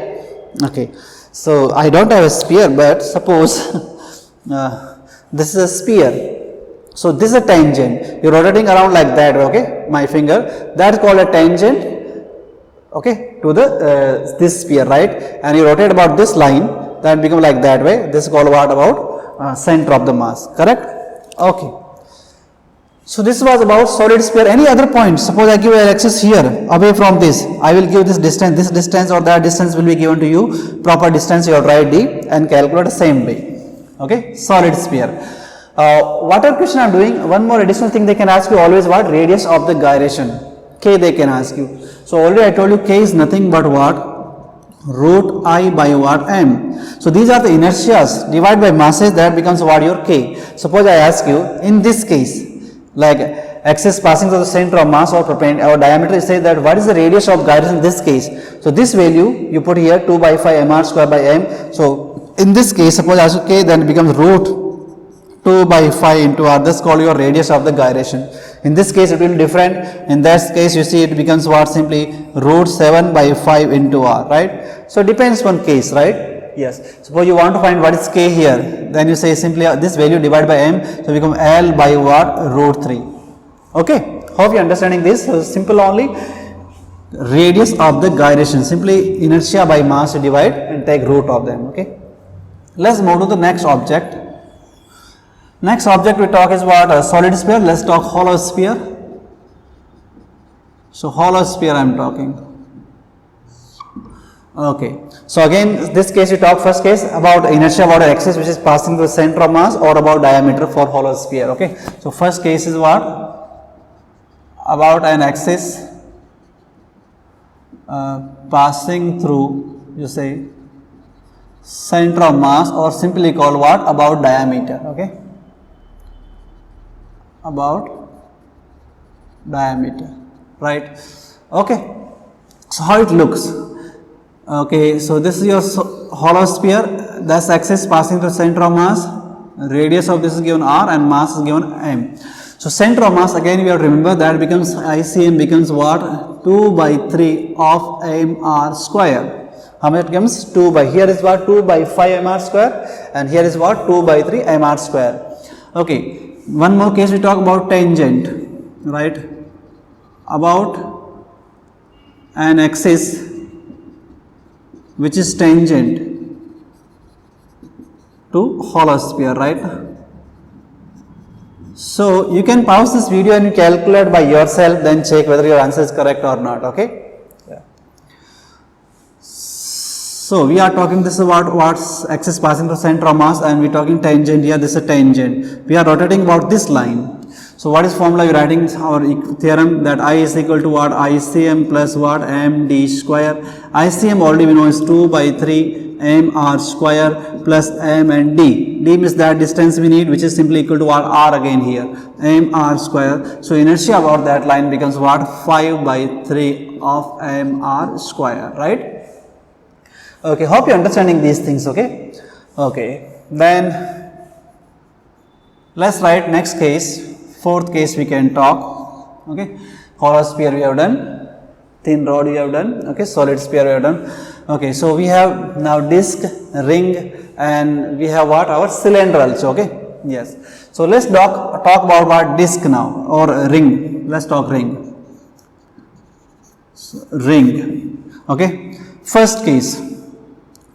Okay. So I don't have a sphere, but suppose this is a sphere. So this is a tangent. You're rotating around like that, okay? My finger. That's called a tangent, okay, to the this sphere, right? And you rotate about this line, that become like that way. This is called what? About center of the mass, correct? Okay. So this was about solid sphere. Any other point? Suppose I give an axis here, away from this. I will give this distance or that distance will be given to you. Proper distance you have to write D and calculate the same way. Okay, solid sphere. Whatever question I am doing, one more additional thing they can ask you always, what? Radius of the gyration. K they can ask you. So already I told you K is nothing but what? Root I by what? M. So these are the inertias, divide by masses, that becomes what? Your K. Suppose I ask you, in this case, like axis passing through the center of mass or perpendicular or diameter, it says that what is the radius of gyration in this case. So this value you put here 2 by 5 mr square by m. So in this case, suppose I ask K, then it becomes root 2 by 5 into r. This is called your radius of the gyration. In this case it will be different. In this case you see it becomes what? Simply root 7 by 5 into r, right? So it depends on case, right? Yes. Suppose you want to find what is K here, then you say simply this value divided by m, so become L by what? Root 3. Okay. Hope you are understanding this. So simple only. Radius of the gyration, simply inertia by mass you divide and take root of them. Okay. Let's move to the next object. Next object we talk is what? A solid sphere. Let's talk hollow sphere. So hollow sphere I am talking. Okay. So again, this case you talk first case about inertia about an axis which is passing through the center of mass or about diameter for hollow sphere. Okay. So first case is what? About an axis passing through, you say, center of mass, or simply called what? About diameter. Okay. About diameter, right? Okay. So how it looks? Okay, so this is your hollow sphere. That's axis passing through center of mass. Radius of this is given r and mass is given m. So center of mass, again we have to remember that becomes ICM becomes what? 2 by 3 of mr square. How much it comes? 2 by, here is what? 2 by 5 mr square, and here is what? 2 by 3 mr square. Okay. One more case we talk about tangent, right? About an axis which is tangent to hollow sphere, right? So you can pause this video and you calculate by yourself, then check whether your answer is correct or not. Okay. Yeah. So we are talking this about what's axis passing through center of mass, and we are talking tangent here. This is a tangent. We are rotating about this line. So what is formula? We are writing our theorem that I is equal to what? ICM plus what? md square. ICM already we know is 2 by 3 mr square plus m and d. D means that distance we need, which is simply equal to what? R again here. mr square. So inertia about that line becomes what? 5 by 3 of mr square, right? Okay, hope you are understanding these things. Okay. Okay. Then let's write next case. Fourth case we can talk. Okay. Hollow sphere we have done. Thin rod we have done. Okay. Solid sphere we have done. Okay. So we have now disc, ring, and we have what? Our cylinder also. Okay. Yes. So let's talk about what? Disc now, or ring. Let's talk ring. So, ring. Okay. First case.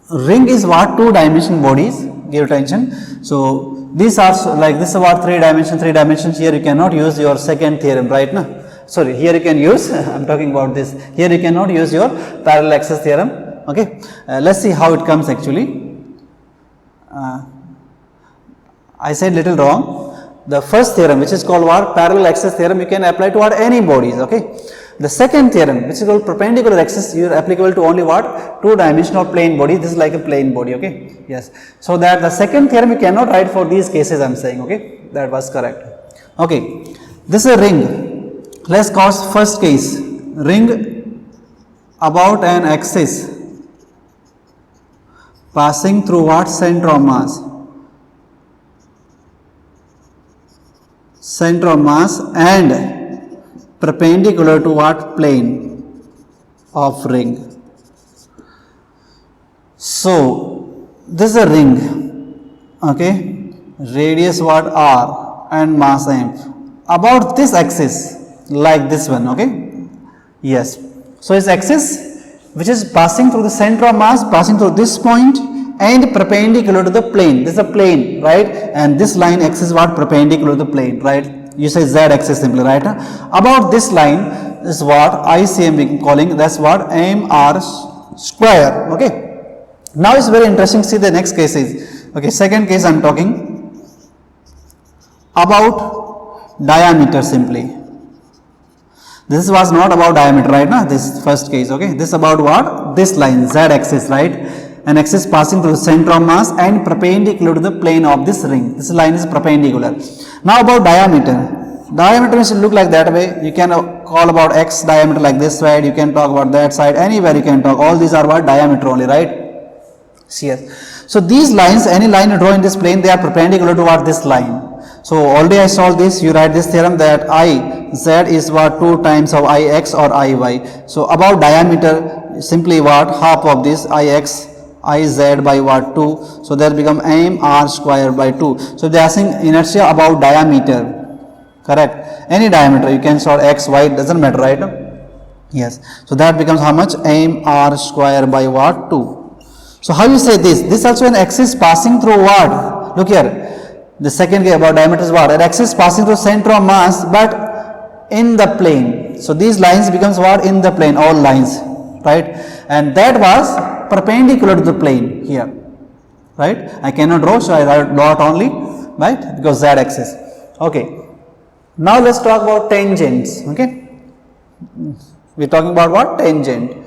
Ring is what? 2-dimensional bodies. Give attention. So these are like this is about 3 dimensions. Here you cannot use your second theorem, right? No? Sorry, here you can use. I'm talking about this. Here you cannot use your parallel axis theorem. Okay. Let's see how it comes actually. I said little wrong. The first theorem, which is called what? Parallel axis theorem, you can apply to what? Any bodies. Okay. The second theorem, which is called perpendicular axis, is applicable to only what? Two-dimensional plane body. This is like a plane body, okay? Yes. So that the second theorem you cannot write for these cases, I am saying, okay? That was correct. Okay. This is a ring. Let's cause first case. Ring about an axis passing through what? Center of mass. Center of mass and perpendicular to what? Plane of ring. So this is a ring, okay? Radius what? R and mass m. About this axis, like this one, okay? Yes. So its axis which is passing through the center of mass, passing through this point and perpendicular to the plane. This is a plane, right? And this line x is what? Perpendicular to the plane, right? You say z axis simply, right? About this line is what ICM we calling, that's what? MR square, okay? Now it's very interesting. See the next case is, okay, second case I am talking about diameter simply. This was not about diameter, right? Now this first case, okay? This is about what? This line, z axis, right? An axis passing through the center of mass and perpendicular to the plane of this ring. This line is perpendicular. Now about diameter. Diameter should look like that way. You can call about x diameter like this side. You can talk about that side. Anywhere you can talk. All these are what? Diameter only, right? Yes. So these lines, any line you draw in this plane, they are perpendicular to what? This line. So already I solved this. You write this theorem that I z is what? 2 times of ix or iy. So about diameter, simply what? Half of this ix iz by what? 2. So that become mr square by 2. So they are asking inertia about diameter. Correct. Any diameter you can solve x, y, doesn't matter, right? Yes. So that becomes how much? mr square by what? 2. So how you say this? This also an axis passing through what? Look here. The second case about diameter is what? An axis passing through center of mass but in the plane. So these lines becomes what? In the plane, all lines, right? And that was perpendicular to the plane here, right? I cannot draw, so I write dot only, right? Because z axis. Okay. Now let's talk about tangents, okay? We're talking about what? Tangent.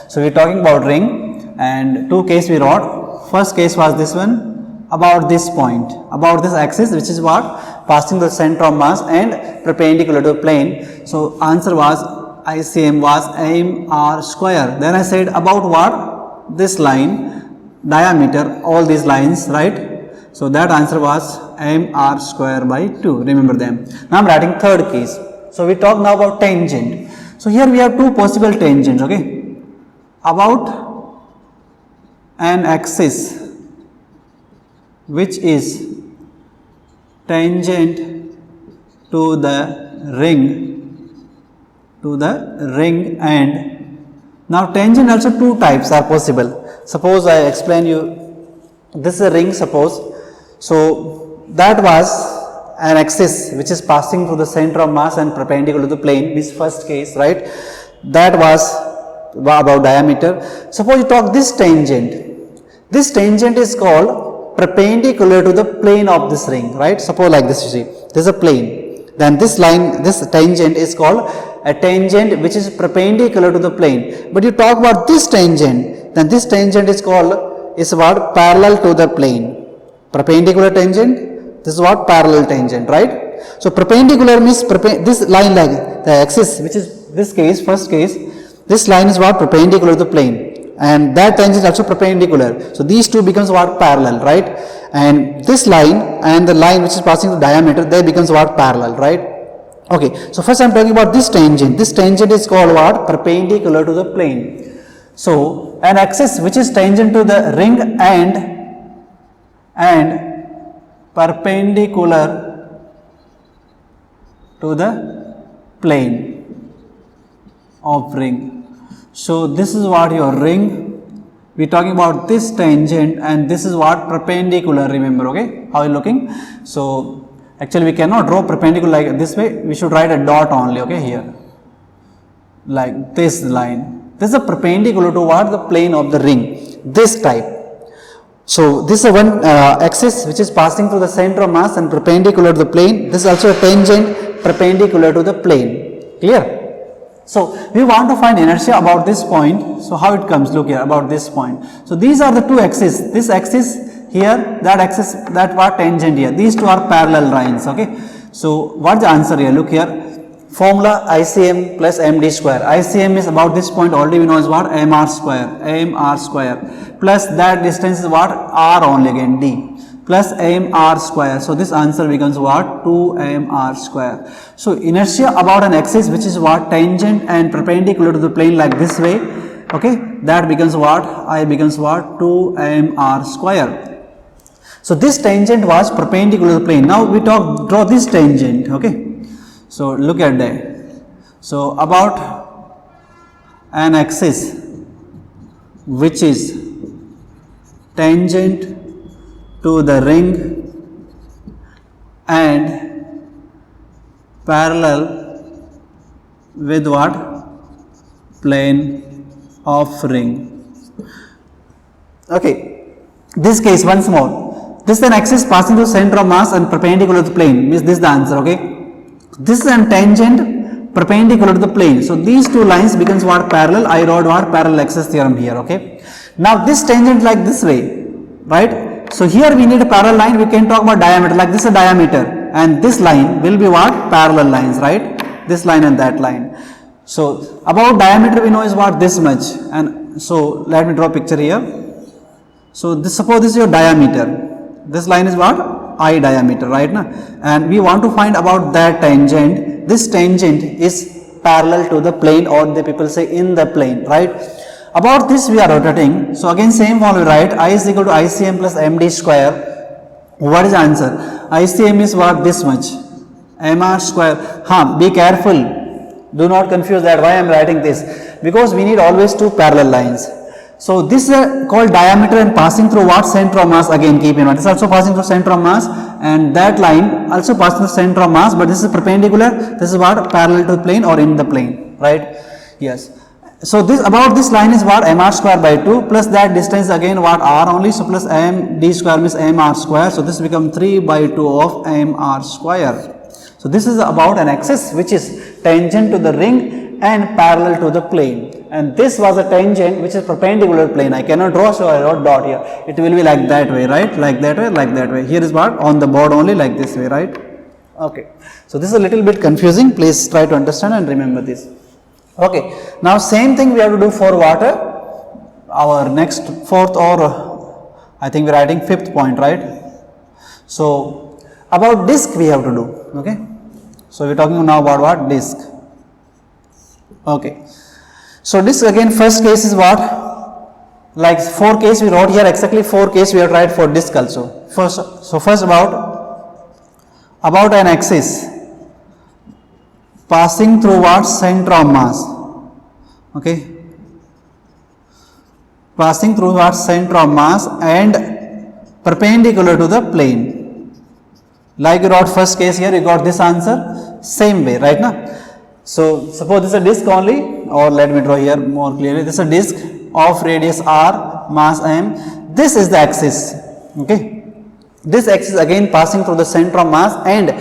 So we're talking about ring and two cases we wrote. First case was this one, about this point, about this axis which is what? Passing the center of mass and perpendicular to the plane. So answer was ICM was mr square. Then I said about what? This line, diameter, all these lines, right? So that answer was mr square by 2. Remember them. Now I am writing third case. So we talk now about tangent. So here we have two possible tangents, okay? About an axis which is tangent to the ring and now tangent also two types are possible. Suppose I explain you, this is a ring suppose. So that was an axis which is passing through the center of mass and perpendicular to the plane, this first case, right? That was about diameter. Suppose you talk this tangent. This tangent is called perpendicular to the plane of this ring, right? Suppose like this, you see, this is a plane. Then this line, this tangent is called a tangent which is perpendicular to the plane. But you talk about this tangent, then this tangent is called, is what? Parallel to the plane. Perpendicular tangent, this is what? Parallel tangent, right? So perpendicular means this line like the axis which is this case, first case, this line is what? Perpendicular to the plane. And that tangent is also perpendicular. So these two becomes what? Parallel, right? And this line and the line which is passing the diameter, they becomes what? Parallel, right? Okay. So first I am talking about this tangent. This tangent is called what? Perpendicular to the plane. So an axis which is tangent to the ring and perpendicular to the plane of ring. So this is what your ring. We are talking about this tangent and this is what? Perpendicular, remember, okay? How are you looking? So actually we cannot draw perpendicular like this way. We should write a dot only, okay, here. Like this line. This is a perpendicular to what? The plane of the ring. This type. So this is one axis which is passing through the center of mass and perpendicular to the plane. This is also a tangent perpendicular to the plane. Clear? So we want to find inertia about this point. So how it comes? Look here, about this point. So these are the two axes. This axis here, that axis, that part tangent here. These two are parallel lines. Okay. So what's the answer here? Look here. Formula ICM plus MD square. ICM is about this point already we know is what? MR square. MR square. Plus that distance is what? R only again, D. Plus mr square. So this answer becomes what? 2mr square. So inertia about an axis which is what? Tangent and perpendicular to the plane like this way. Okay, that becomes what? I becomes what? 2mr square. So this tangent was perpendicular to the plane. Now we draw this tangent. Okay, so look at that. So about an axis which is tangent to the ring and parallel with what? Plane of ring. Okay, this case once more. This is an axis passing through center of mass and perpendicular to the plane. Means this is the answer. Okay, this is a tangent perpendicular to the plane. So these two lines becomes what? Parallel. I wrote what? Parallel axis theorem here. Okay, now this tangent like this way, right? So here we need a parallel line. We can talk about diameter, like this is a diameter, and this line will be what? Parallel lines, right? This line and that line. So about diameter we know is what? This much. And so let me draw a picture here. So this, suppose this is your diameter. This line is what? I diameter, right now? And we want to find about that tangent. This tangent is parallel to the plane, or the people say in the plane, right? About this we are rotating. So again same formula, right? I is equal to ICM plus MD square. What is the answer? ICM is what? This much. MR square. Be careful. Do not confuse that. Why I am writing this? Because we need always two parallel lines. So this is called diameter and passing through what? Center of mass. Again keep in mind. This is also passing through center of mass, and that line also passing through center of mass, but this is perpendicular. This is what? Parallel to the plane or in the plane, right? Yes. So this, about this line is what? Mr square by 2 plus that distance again what? R only. So plus md square means mr square. So this becomes 3 by 2 of mr square. So this is about an axis which is tangent to the ring and parallel to the plane. And this was a tangent which is perpendicular to plane. I cannot draw, so I wrote dot here. It will be like that way, right? Like that way, like that way. Here is what? On the board only, like this way, right? Okay. So this is a little bit confusing. Please try to understand and remember this. Okay, now same thing we have to do for water. Our next fourth, or I think we are writing fifth point, right? So about disc we have to do. Okay, so we are talking now about what? Disc. Okay, so disc again, first case is what? Like 4 case we wrote here, exactly 4 case we have tried for disc also. First about an axis passing through what? Center of mass. Okay, passing through what? Center of mass and perpendicular to the plane. Like you wrote first case here, you got this answer same way, right now. So suppose this is a disc only, or let me draw here more clearly. This is a disc of radius r, mass m. This is the axis. Okay, this axis again passing through the center of mass and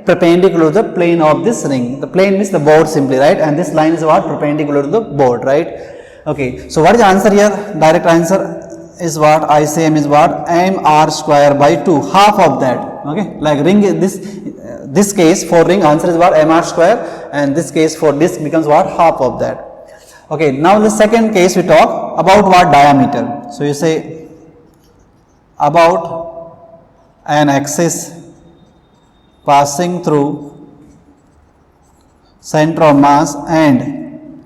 perpendicular to the plane of this ring. The plane means the board simply, right? And this line is what? Perpendicular to the board, right? Okay, so what is the answer here? Direct answer is what? ICM is what? mr square by 2, half of that. Okay, like ring, this case for ring answer is what? Mr square, and this case for disc becomes what? Half of that. Okay, now the second case we talk about what? Diameter. So you say about an axis passing through center of mass and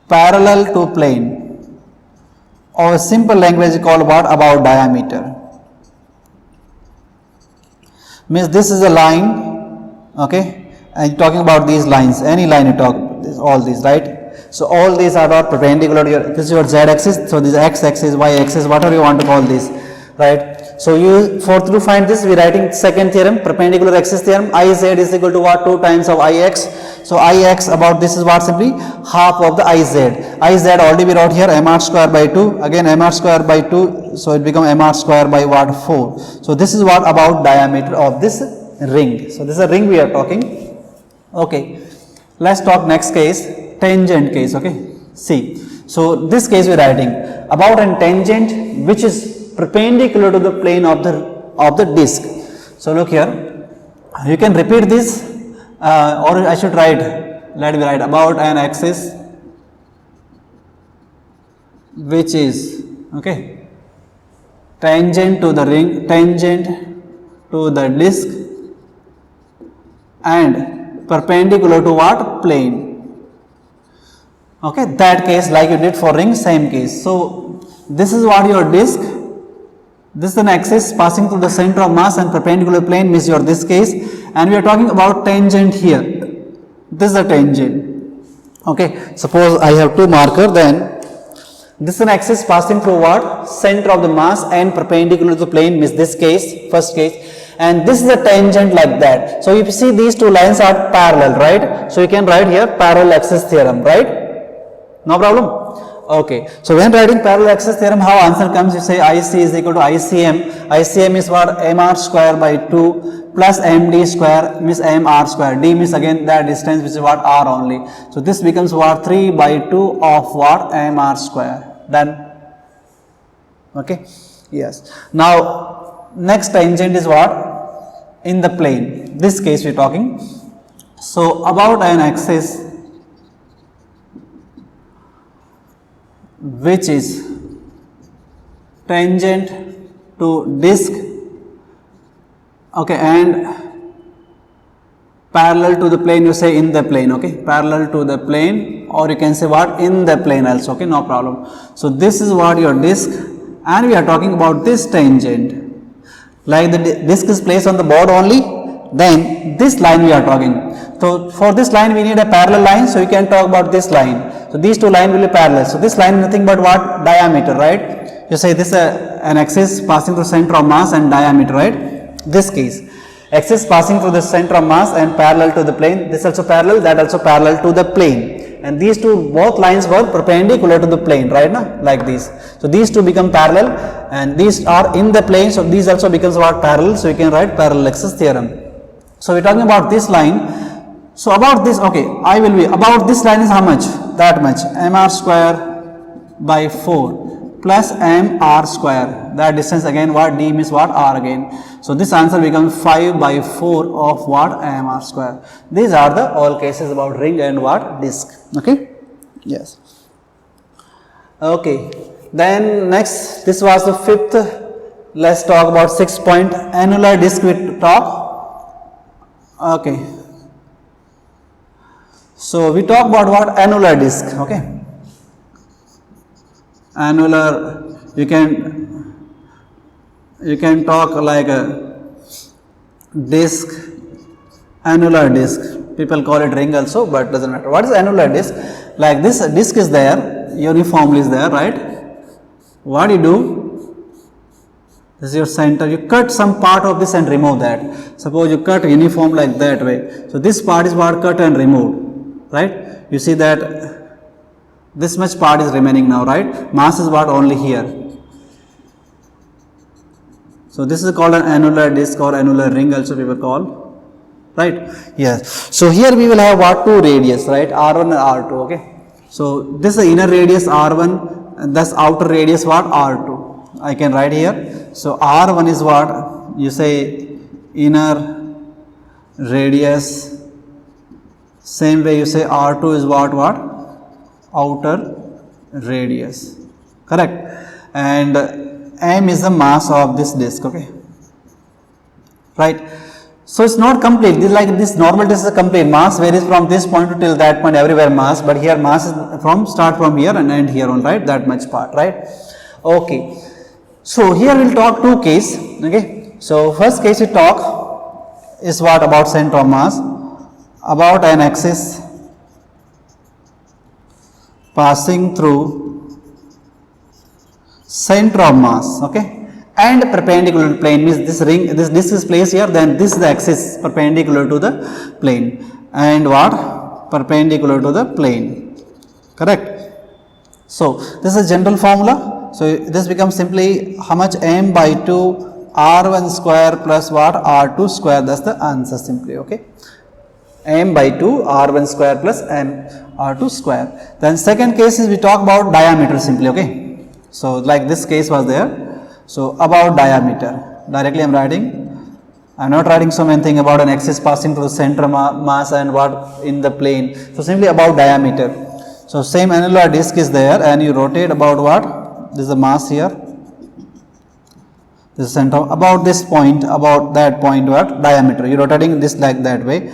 parallel to plane, or simple language called what? About diameter. Means this is a line, okay, and talking about these lines, any line you talk, all these, right? So all these are not perpendicular to your, this is your z axis, so this is x axis, y axis, whatever you want to call this, right? So you, for to find this, we are writing second theorem, perpendicular axis theorem. Iz is equal to what? 2 times of Ix. So Ix about this is what? Simply half of the Iz. Iz already we wrote here mr square by 2. Again mr square by 2. So it becomes mr square by what? 4. So this is what? About diameter of this ring. So this is a ring we are talking. Okay. Let's talk next case. tangent case, okay. See, so this case we are writing about a tangent which is perpendicular to the plane of the disc. So look here, you can repeat this or I should write, let me write about an axis which is, okay, tangent to the ring, tangent to the disc and perpendicular to what? Plane. Okay, that case like you did for ring, same case. So this is what your disc, this is an axis passing through the center of mass and perpendicular plane means your this case, and we are talking about tangent here. This is a tangent. Okay, suppose I have two marker, then this is an axis passing through what? Center of the mass and perpendicular to the plane means this case, first case, and this is a tangent like that. So if you see these two lines are parallel, right? So you can write here parallel axis theorem, right? No problem. Okay, so when writing parallel axis theorem, how answer comes? You say IC is equal to ICM. ICM is what? MR square by 2 plus MD square means MR square. D means again that distance which is what? R only. So this becomes what? 3 by 2 of what? MR square. Done. Okay. Yes. Now next tangent is what? In the plane. This case we are talking. So about an axis which is tangent to disc, okay, and parallel to the plane, you say in the plane, okay, parallel to the plane, or you can say what? In the plane also, okay, no problem. So this is what your disc, and we are talking about this tangent, like the disc is placed on the board only, then this line we are talking. So for this line we need a parallel line, so you can talk about this line. So these two lines will be parallel. So this line is nothing but what? Diameter, right? You say this an axis passing through center of mass and diameter, right? This case, axis passing through the center of mass and parallel to the plane. This also parallel, that also parallel to the plane. And these two both lines were perpendicular to the plane, right? Now, like this. So these two become parallel, and these are in the plane. So these also becomes what? Parallel. So you can write parallel axis theorem. So we are talking about this line. So about this, okay, I will be about this line is how much? That much, mr square by 4 plus mr square. That distance again what? D means what? R again. So this answer becomes 5 by 4 of what? mr square. These are the all cases about ring and what? Disc. Okay. Yes. Okay. Then next, this was the fifth. Let's talk about 6 point annular disc. We talk. Okay. So we talk about what? Annular disc, okay. Annular, you can talk like a disc, annular disc. People call it ring also, but doesn't matter. What is annular disc? Like this disc is there, uniformly is there, right? What you do? This is your center. You cut some part of this and remove that. Suppose you cut uniform like that way. So this part is what? Cut and removed. Right, you see that this much part is remaining now, right? Mass is what? Only here. So this is called an annular disc or annular ring also people call, right? Yes. So here we will have what? Two radius, right? R1 and R2, okay. So this is the inner radius R1 and thus outer radius what? R2. I can write here. So R1 is what? You say inner radius. Same way you say R2 is what? Outer radius. Correct. And M is the mass of this disc, okay. Right. So it's not complete. This like this normal disc is complete. Mass varies from this point to till that point, everywhere mass, but here mass is from start from here and end here on, right? That much part, right? Okay. So here we'll talk two case. Okay. So first case we talk is what? About center of mass. About an axis passing through center of mass, okay, and perpendicular to plane means this ring, this disc is placed here, then this is the axis perpendicular to the plane, and what? Perpendicular to the plane, correct. So this is a general formula. So this becomes simply how much? M by 2 R1 square plus what? R2 square. That's the answer simply, okay. m by 2 r1 square plus m r2 square. Then second case is we talk about diameter simply, okay. So like this case was there. So about diameter, directly I am writing. I am not writing so many things about an axis passing through the center mass and what in the plane. So simply about diameter. So same annular disc is there and you rotate about what? This is the mass here. This is center about this point, about that point what? Diameter. You are rotating this like that way.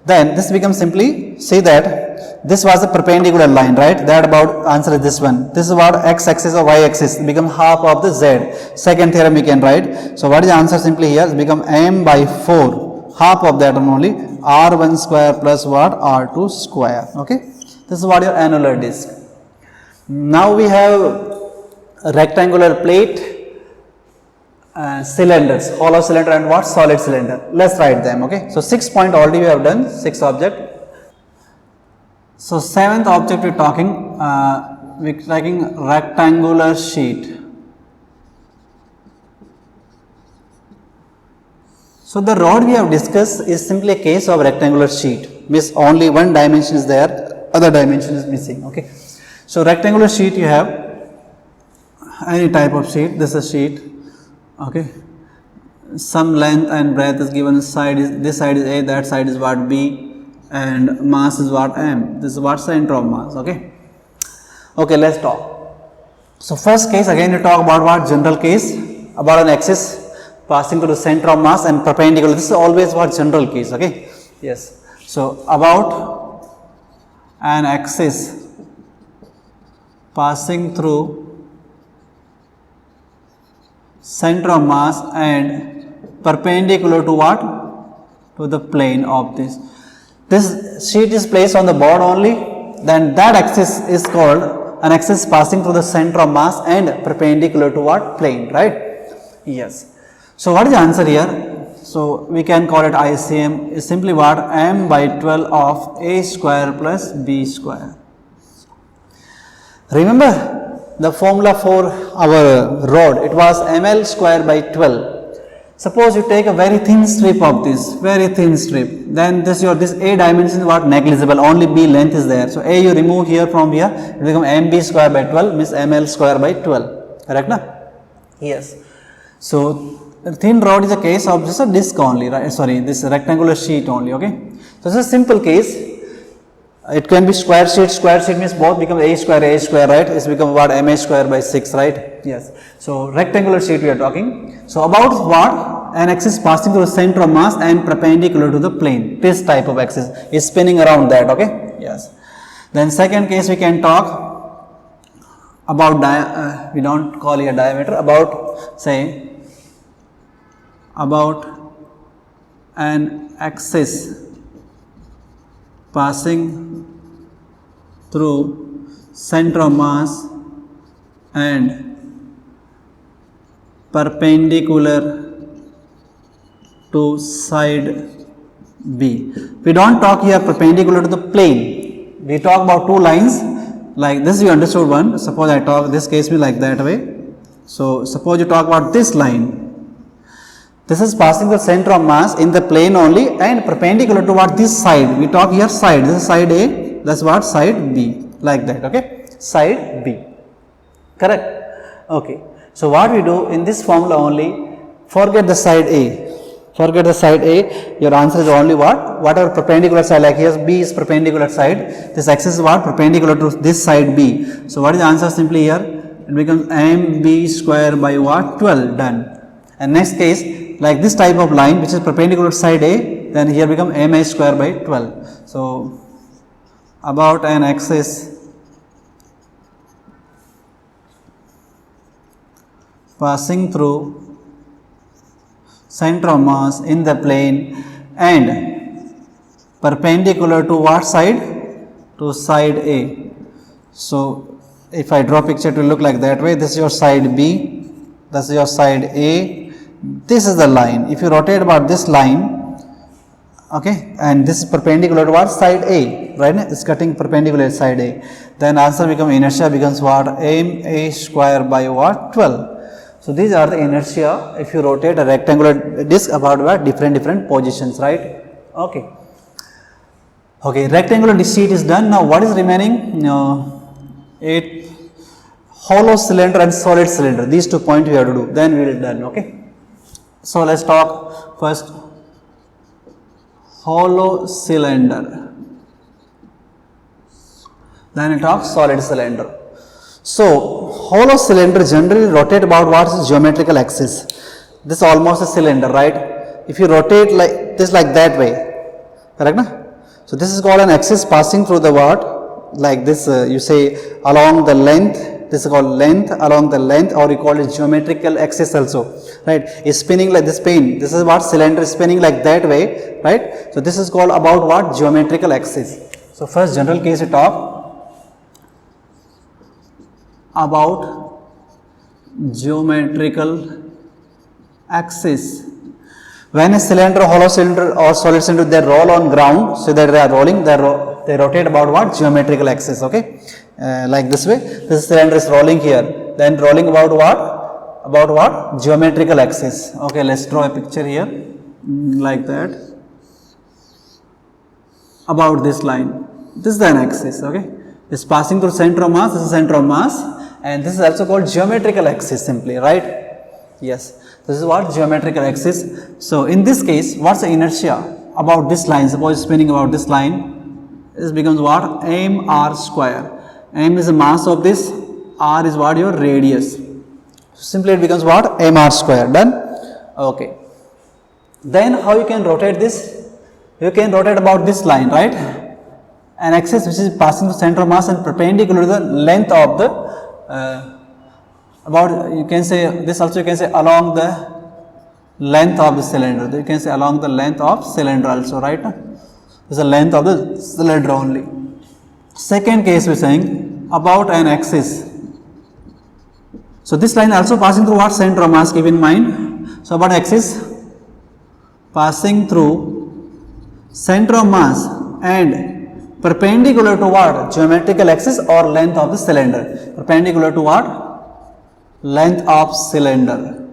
Then this becomes simply, see that this was a perpendicular line, right? That about answer is this one. This is what x axis or y axis become half of the z. Second theorem we can write. So what is the answer simply here? It become m by 4. Half of that one only r1 square plus what? r2 square. Okay. This is what your annular disc. Now we have a rectangular plate. Cylinders, hollow cylinder and what? Solid cylinder. Let's write them, okay. So 6 point already we have done, 6 object. So 7th object we're taking rectangular sheet. So the rod we have discussed is simply a case of rectangular sheet, means only one dimension is there, other dimension is missing, okay. So rectangular sheet you have any type of sheet, this is a sheet. Okay, some length and breadth is given. Side is, this side is A, that side is what B, and mass is what M. This is what center of mass. Okay, okay, let's talk. So first case again you talk about what? General case about an axis passing through the center of mass and perpendicular. This is always what? General case. Okay, yes. So about an axis passing through center of mass and perpendicular to what? To the plane of this. This sheet is placed on the board only, then that axis is called an axis passing through the center of mass and perpendicular to what? Plane, right? Yes. So what is the answer here? So we can call it ICM is simply what? M by 12 of A square plus B square. Remember the formula for our rod, it was ml square by 12. Suppose you take a very thin strip of this, very thin strip, then this A dimension is what? Negligible, only B length is there. So A you remove here from here, it will become mb square by 12 means ml square by 12, correct na? Yes. So thin rod is a case of just a disc only, right? Sorry, this rectangular sheet only, okay. So this is a simple case. It can be square sheet means both become a square, right? It's become what? Ma square by 6, right? Yes. So rectangular sheet we are talking. So about what? An axis passing through the center of mass and perpendicular to the plane. This type of axis is spinning around that, okay? Yes. Then second case we can talk about, we don't call it a diameter, about say, about an axis passing through center of mass and perpendicular to side B. We don't talk here perpendicular to the plane. We talk about two lines like this. You understood one. Suppose I talk this case be like that way. So suppose you talk about this line. This is passing the center of mass in the plane only and perpendicular to what? This side. We talk here side. This is side A. That's what? Side B. Like that. Okay. Side B. Correct. Okay. So what we do in this formula only, forget the side A. Forget the side A. Your answer is only what? Whatever perpendicular side, like here B is perpendicular side. This axis is what? Perpendicular to this side B. So what is the answer simply here? It becomes MB square by what? 12. Done. And next case, like this type of line which is perpendicular to side A, then here become MA square by 12. So about an axis passing through center of mass in the plane and perpendicular to what side? To side A. So if I draw picture, it will look like that way. This is your side B, this is your side A, this is the line. If you rotate about this line, okay, and this is perpendicular to what? Side A, right? It's cutting perpendicular to side A. Then answer becomes inertia becomes what? MA square by what? 12. So these are the inertia if you rotate a rectangular disc about what? Different positions, right? Okay. Okay, rectangular sheet is done. Now what is remaining? It hollow cylinder and solid cylinder. These 2 points we have to do. Then we will done. Okay. So let's talk first hollow cylinder. Then we'll talk solid cylinder. So hollow cylinder generally rotate about what is geometrical axis. This is almost a cylinder, right? If you rotate like this, like that way, correct? Na? So this is called an axis passing through the what? Like this, you say along the length. This is called length, along the length, or you call it geometrical axis also, right? Is spinning like this plane. This is what cylinder is spinning like that way, right? So this is called about what? Geometrical axis. So first general case we talk about geometrical axis. When a cylinder, hollow cylinder or solid cylinder, they roll on ground, so that they are rolling, they rotate about what? Geometrical axis, okay? Like this way, this cylinder is rolling here, then rolling about what? About what? Geometrical axis. Okay, let's draw a picture here, like that. About this line, this is an axis, okay? It's passing through center of mass, this is center of mass, and this is also called geometrical axis simply, right? Yes, this is what? Geometrical axis. So in this case, what's the inertia about this line? Suppose spinning about this line, this becomes what? mr square. M is the mass of this, r is what? Your radius. So simply it becomes what? mr square. Done? Okay. Then how you can rotate this? You can rotate about this line, right? An axis which is passing through center of mass and perpendicular to the length of the about, you can say this also, you can say along the length of the cylinder. You can say along the length of cylinder also, right? This is the length of the cylinder only. Second case we are saying about an axis. So this line also passing through what? Center of mass, keep in mind. So about axis passing through center of mass and perpendicular to what? Geometrical axis or length of the cylinder. Perpendicular to what? Length of cylinder.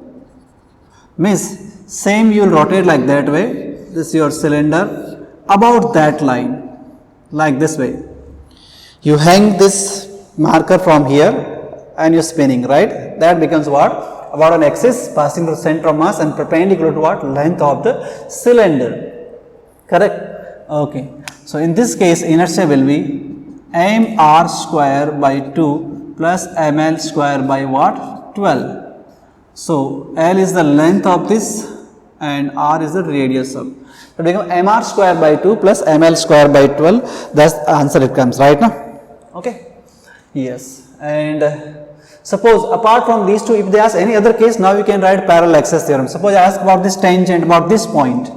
Means same you will rotate like that way. This is your cylinder about that line, like this way. You hang this marker from here and you're spinning, right? That becomes what? About an axis passing through center of mass and perpendicular to what? Length of the cylinder. Correct? Okay. So in this case, inertia will be mr square by 2 plus ml square by what? 12. So L is the length of this and R is the radius of. So it becomes mr square by 2 plus ml square by 12. That's the answer it comes, right now? Okay. Yes. And suppose apart from these two, if they ask any other case, now you can write parallel axis theorem. Suppose I ask about this tangent, about this point,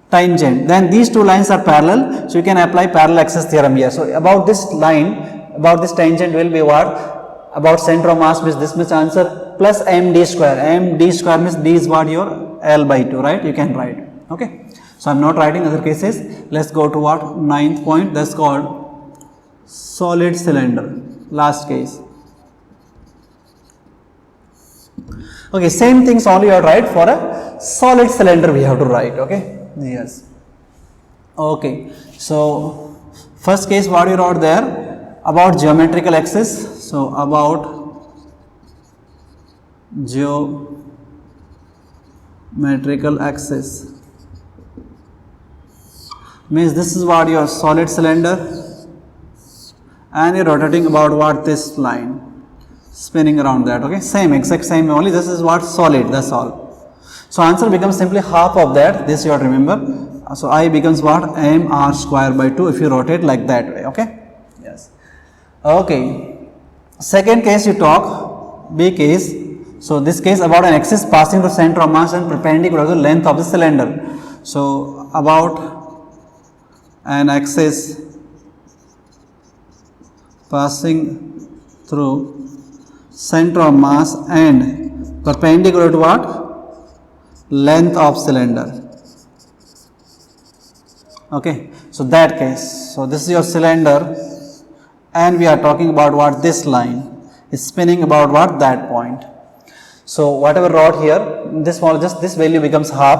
tangent, then these two lines are parallel, so you can apply parallel axis theorem here. So about this line, about this tangent will be what? About center of mass means this much answer plus md square. Md square means d is what? Your L by 2, right? You can write. Okay. So I am not writing other cases. Let's go to what? 9th point. That's called solid cylinder. Last case. Okay. Same things only you have to write for a solid cylinder. We have to write. Okay. Yes. Okay. So first case what you wrote there? About geometrical axis. So about geometrical axis means this is what your solid cylinder and you're rotating about what? This line, spinning around that. Okay, same, exact same, only this is what? Solid, that's all. So answer becomes simply half of that. This you have to remember. So I becomes what? mr square by 2 if you rotate like that way. Okay. Yes. Okay. Second case you talk, B case. So this case about an axis passing through center of mass and perpendicular to the length of the cylinder. So about an axis passing through center of mass and perpendicular to what? Length of cylinder. Okay. So that case. So this is your cylinder. And we are talking about what? This line is spinning about what? That point. So whatever wrote here, this one, just this value becomes half.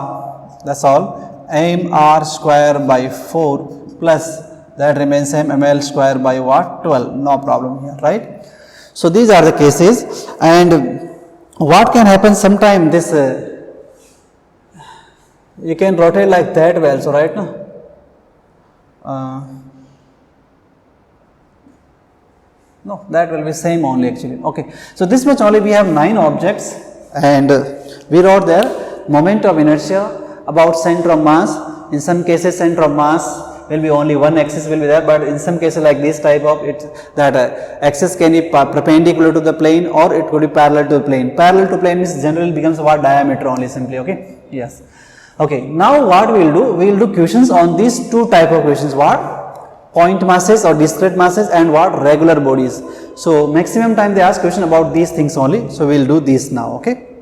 That's all. mr square by 4 plus that remains same, ml square by what, 12, no problem here, right. So these are the cases. And what can happen sometime, this you can rotate like that well, so right now no, that will be same only actually. Okay, so this much only we have 9 objects, and we wrote there moment of inertia, about center of mass. In some cases center of mass will be only one axis will be there, but in some cases like this type of it, that axis can be perpendicular to the plane or it could be parallel to the plane. Parallel to plane means generally becomes what, diameter only simply. Okay, yes. Okay, now what we will do, we will do questions on these two type of questions, what, point masses or discrete masses, and what, regular bodies. So maximum time they ask question about these things only, so we will do this now. Okay.